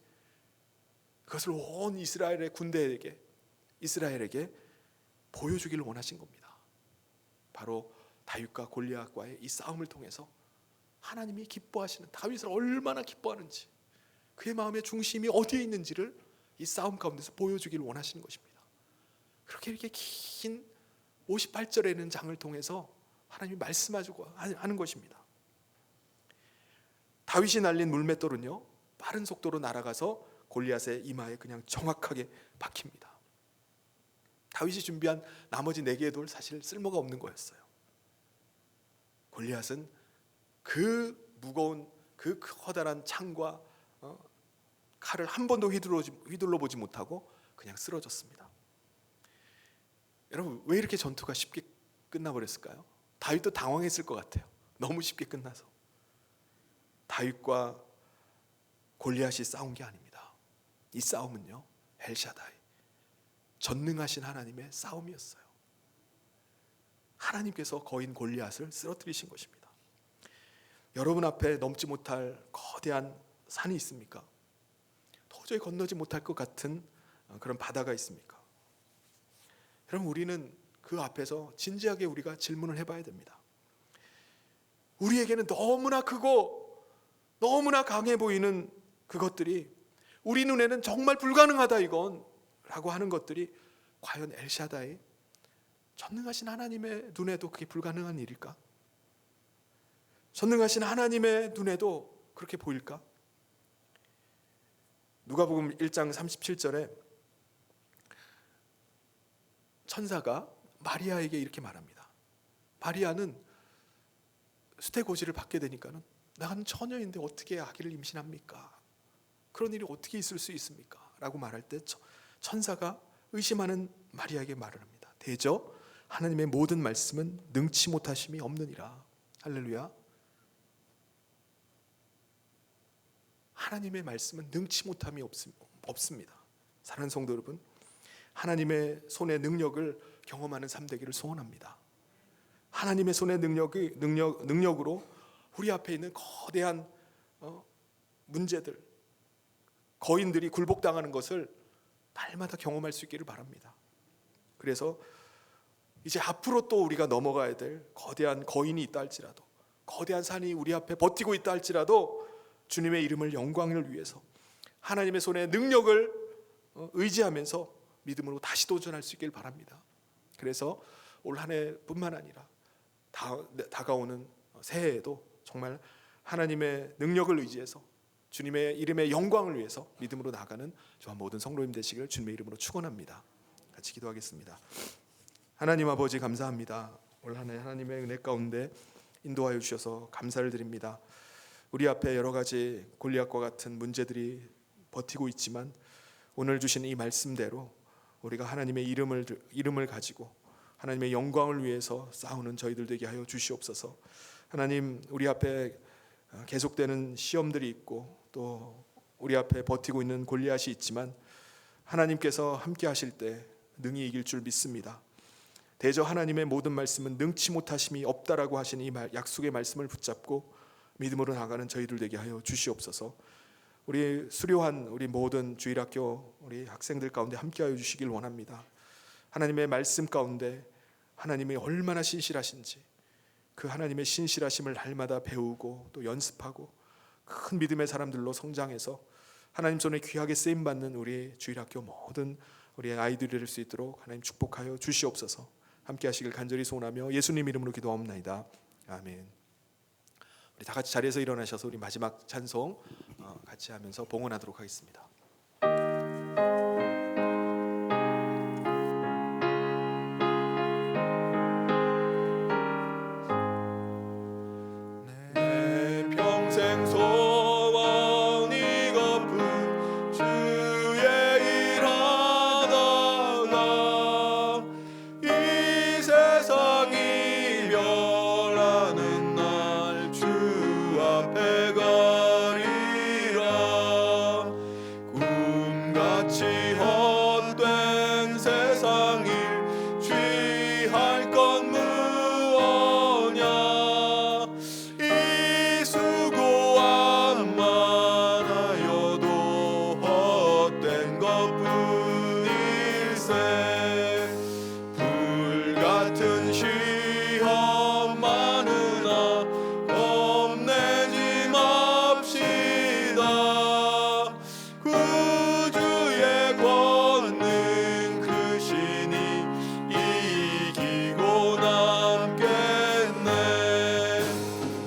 그것을 온 이스라엘의 군대에게 이스라엘에게 보여주기를 원하신 겁니다. 바로 다윗과 골리앗과의 이 싸움을 통해서 하나님이 기뻐하시는 다윗을 얼마나 기뻐하는지 그의 마음의 중심이 어디에 있는지를 이 싸움 가운데서 보여주기를 원하시는 것입니다. 그렇게 이렇게 긴 58절에 있는 장을 통해서 하나님이 말씀하시고 하는 것입니다. 다윗이 날린 물맷돌은요 빠른 속도로 날아가서 골리앗의 이마에 그냥 정확하게 박힙니다. 다윗이 준비한 나머지 4개의 돌 사실 쓸모가 없는 거였어요. 골리앗은 그 무거운 그 커다란 창과 칼을 한 번도 휘둘러 보지 못하고 그냥 쓰러졌습니다. 여러분 왜 이렇게 전투가 쉽게 끝나버렸을까요? 다윗도 당황했을 것 같아요. 너무 쉽게 끝나서. 다윗과 골리앗이 싸운 게 아닙니다. 이 싸움은요 엘샤다이 전능하신 하나님의 싸움이었어요. 하나님께서 거인 골리앗을 쓰러뜨리신 것입니다. 여러분 앞에 넘지 못할 거대한 산이 있습니까? 도저히 건너지 못할 것 같은 그런 바다가 있습니까? 여러분 우리는 그 앞에서 진지하게 우리가 질문을 해봐야 됩니다. 우리에게는 너무나 크고 너무나 강해 보이는 그것들이 우리 눈에는 정말 불가능하다 이건 라고 하는 것들이 과연 엘샤다이 전능하신 하나님의 눈에도 그게 불가능한 일일까? 전능하신 하나님의 눈에도 그렇게 보일까? 누가복음 1장 37절에 천사가 마리아에게 이렇게 말합니다. 마리아는 수태고지를 받게 되니까는 나는 처녀인데 어떻게 아기를 임신합니까? 그런 일이 어떻게 있을 수 있습니까? 라고 말할 때 천사가 의심하는 마리아에게 말을 합니다. 대저 하나님의 모든 말씀은 능치 못하심이 없느니라. 할렐루야. 하나님의 말씀은 능치 못함이 없습니다. 사랑하는 성도 여러분, 하나님의 손의 능력을 경험하는 삶 되기를 소원합니다. 하나님의 손의 능력으로 우리 앞에 있는 거대한 문제들, 거인들이 굴복당하는 것을 날마다 경험할 수 있기를 바랍니다. 그래서 이제 앞으로 또 우리가 넘어가야 될 거대한 거인이 있다 할지라도, 거대한 산이 우리 앞에 버티고 있다 할지라도 주님의 이름을 영광을 위해서 하나님의 손에 능력을 의지하면서 믿음으로 다시 도전할 수 있길 바랍니다. 그래서 올 한 해뿐만 아니라 다가오는 새해에도 정말 하나님의 능력을 의지해서 주님의 이름의 영광을 위해서 믿음으로 나가는 저와 모든 성도님 되시기를 주님의 이름으로 축원합니다. 같이 기도하겠습니다. 하나님 아버지 감사합니다. 올 한 해 하나님의 은혜 가운데 인도하여 주셔서 감사를 드립니다. 우리 앞에 여러 가지 골리앗과 같은 문제들이 버티고 있지만 오늘 주신 이 말씀대로 우리가 하나님의 이름을 가지고 하나님의 영광을 위해서 싸우는 저희들 되게 하여 주시옵소서. 하나님, 우리 앞에 계속되는 시험들이 있고 또 우리 앞에 버티고 있는 골리앗이 있지만 하나님께서 함께 하실 때 능히 이길 줄 믿습니다. 대저 하나님의 모든 말씀은 능치 못하심이 없다라고 하신 이 약속의 말씀을 붙잡고 믿음으로 나가는 저희들 되게 하여 주시옵소서. 우리 수료한 우리 모든 주일학교 우리 학생들 가운데 함께하여 주시길 원합니다. 하나님의 말씀 가운데 하나님이 얼마나 신실하신지 그 하나님의 신실하심을 날마다 배우고 또 연습하고 큰 믿음의 사람들로 성장해서 하나님 손에 귀하게 쓰임받는 우리 주일학교 모든 우리 아이들이 될 수 있도록 하나님 축복하여 주시옵소서. 함께 하시길 간절히 소원하며 예수님 이름으로 기도하옵나이다. 아멘. 우리 다 같이 자리에서 일어나셔서 우리 마지막 찬송 같이 하면서 봉헌하도록 하겠습니다. 내 평생 소원 이것뿐 주의 일하다가 이 세상이 멸하는 날 주 앞에 가리라. 꿈같이 헛된 세상 일 취할 건 무엇냐. 이 수고함 많아여도 헛된 것뿐일세. 불같은 시험 많으나 겁내지 맙시다. 구주의 권능 크시니 이기고 남겠네.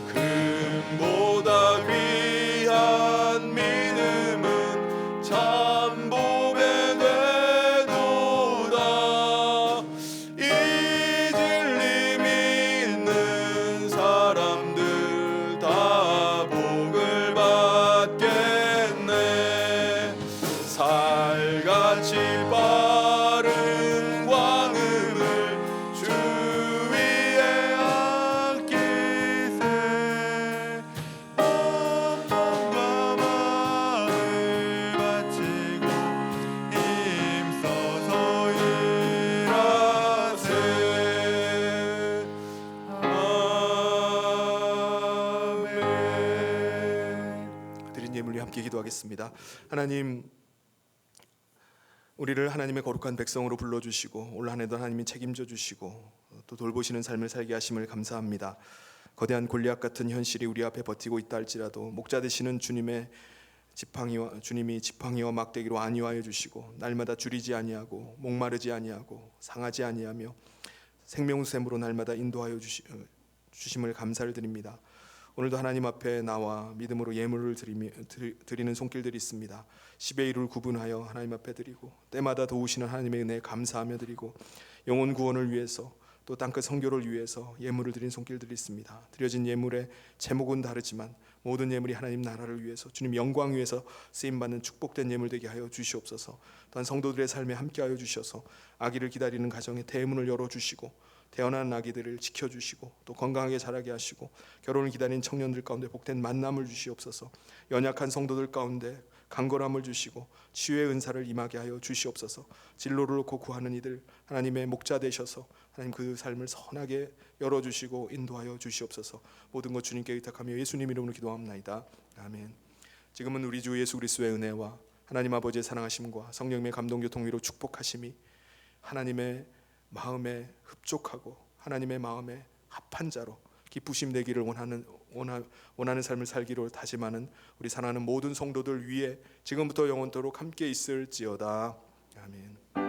금보다 귀한 믿음은 참 보배 되도다. 이 진리 믿는 사람들 다 복을 받겠네. 살같이 빠른 광음을 주 위에 안기세. 몸과 마음을 바치고 힘써서 일하세. 아멘. 드린 예물로 함께 기도하겠습니다. 하나님, 우리를 하나님의 거룩한 백성으로 불러주시고 올 한 해도 하나님이 책임져 주시고 또 돌보시는 삶을 살게 하심을 감사합니다. 거대한 골리앗 같은 현실이 우리 앞에 버티고 있다 할지라도 목자 되시는 주님이 지팡이와 막대기로 안위하여 주시고 날마다 줄이지 아니하고 목마르지 아니하고 상하지 아니하며 생명샘으로 날마다 인도하여 주심을 감사를 드립니다. 오늘도 하나님 앞에 나와 믿음으로 예물을 드리는 손길들이 있습니다. 10의 1을 구분하여 하나님 앞에 드리고 때마다 도우시는 하나님의 은혜에 감사하며 드리고 영혼 구원을 위해서 또 땅끝 선교를 위해서 예물을 드린 손길들이 있습니다. 드려진 예물의 제목은 다르지만 모든 예물이 하나님 나라를 위해서 주님 영광 위해서 쓰임받는 축복된 예물 되게 하여 주시옵소서. 또한 성도들의 삶에 함께하여 주셔서 아기를 기다리는 가정에 대문을 열어주시고 태어난 아기들을 지켜주시고 또 건강하게 자라게 하시고 결혼을 기다리는 청년들 가운데 복된 만남을 주시옵소서. 연약한 성도들 가운데 강건함을 주시고 치유의 은사를 임하게 하여 주시옵소서. 진로를 놓고 구하는 이들 하나님의 목자 되셔서 하나님 그 삶을 선하게 열어주시고 인도하여 주시옵소서. 모든 것 주님께 의탁하며 예수님 이름으로 기도합나이다. 아멘. 지금은 우리 주 예수 그리스도의 은혜와 하나님 아버지의 사랑하심과 성령님의 감동 교통 위로 축복하심이 하나님의 마음에 흡족하고 하나님의 마음에 합한 자로 기쁘심 내기를 원하는 삶을 살기로 다짐하는 우리 사랑하는 모든 성도들 위에 지금부터 영원토록 함께 있을지어다. 아멘.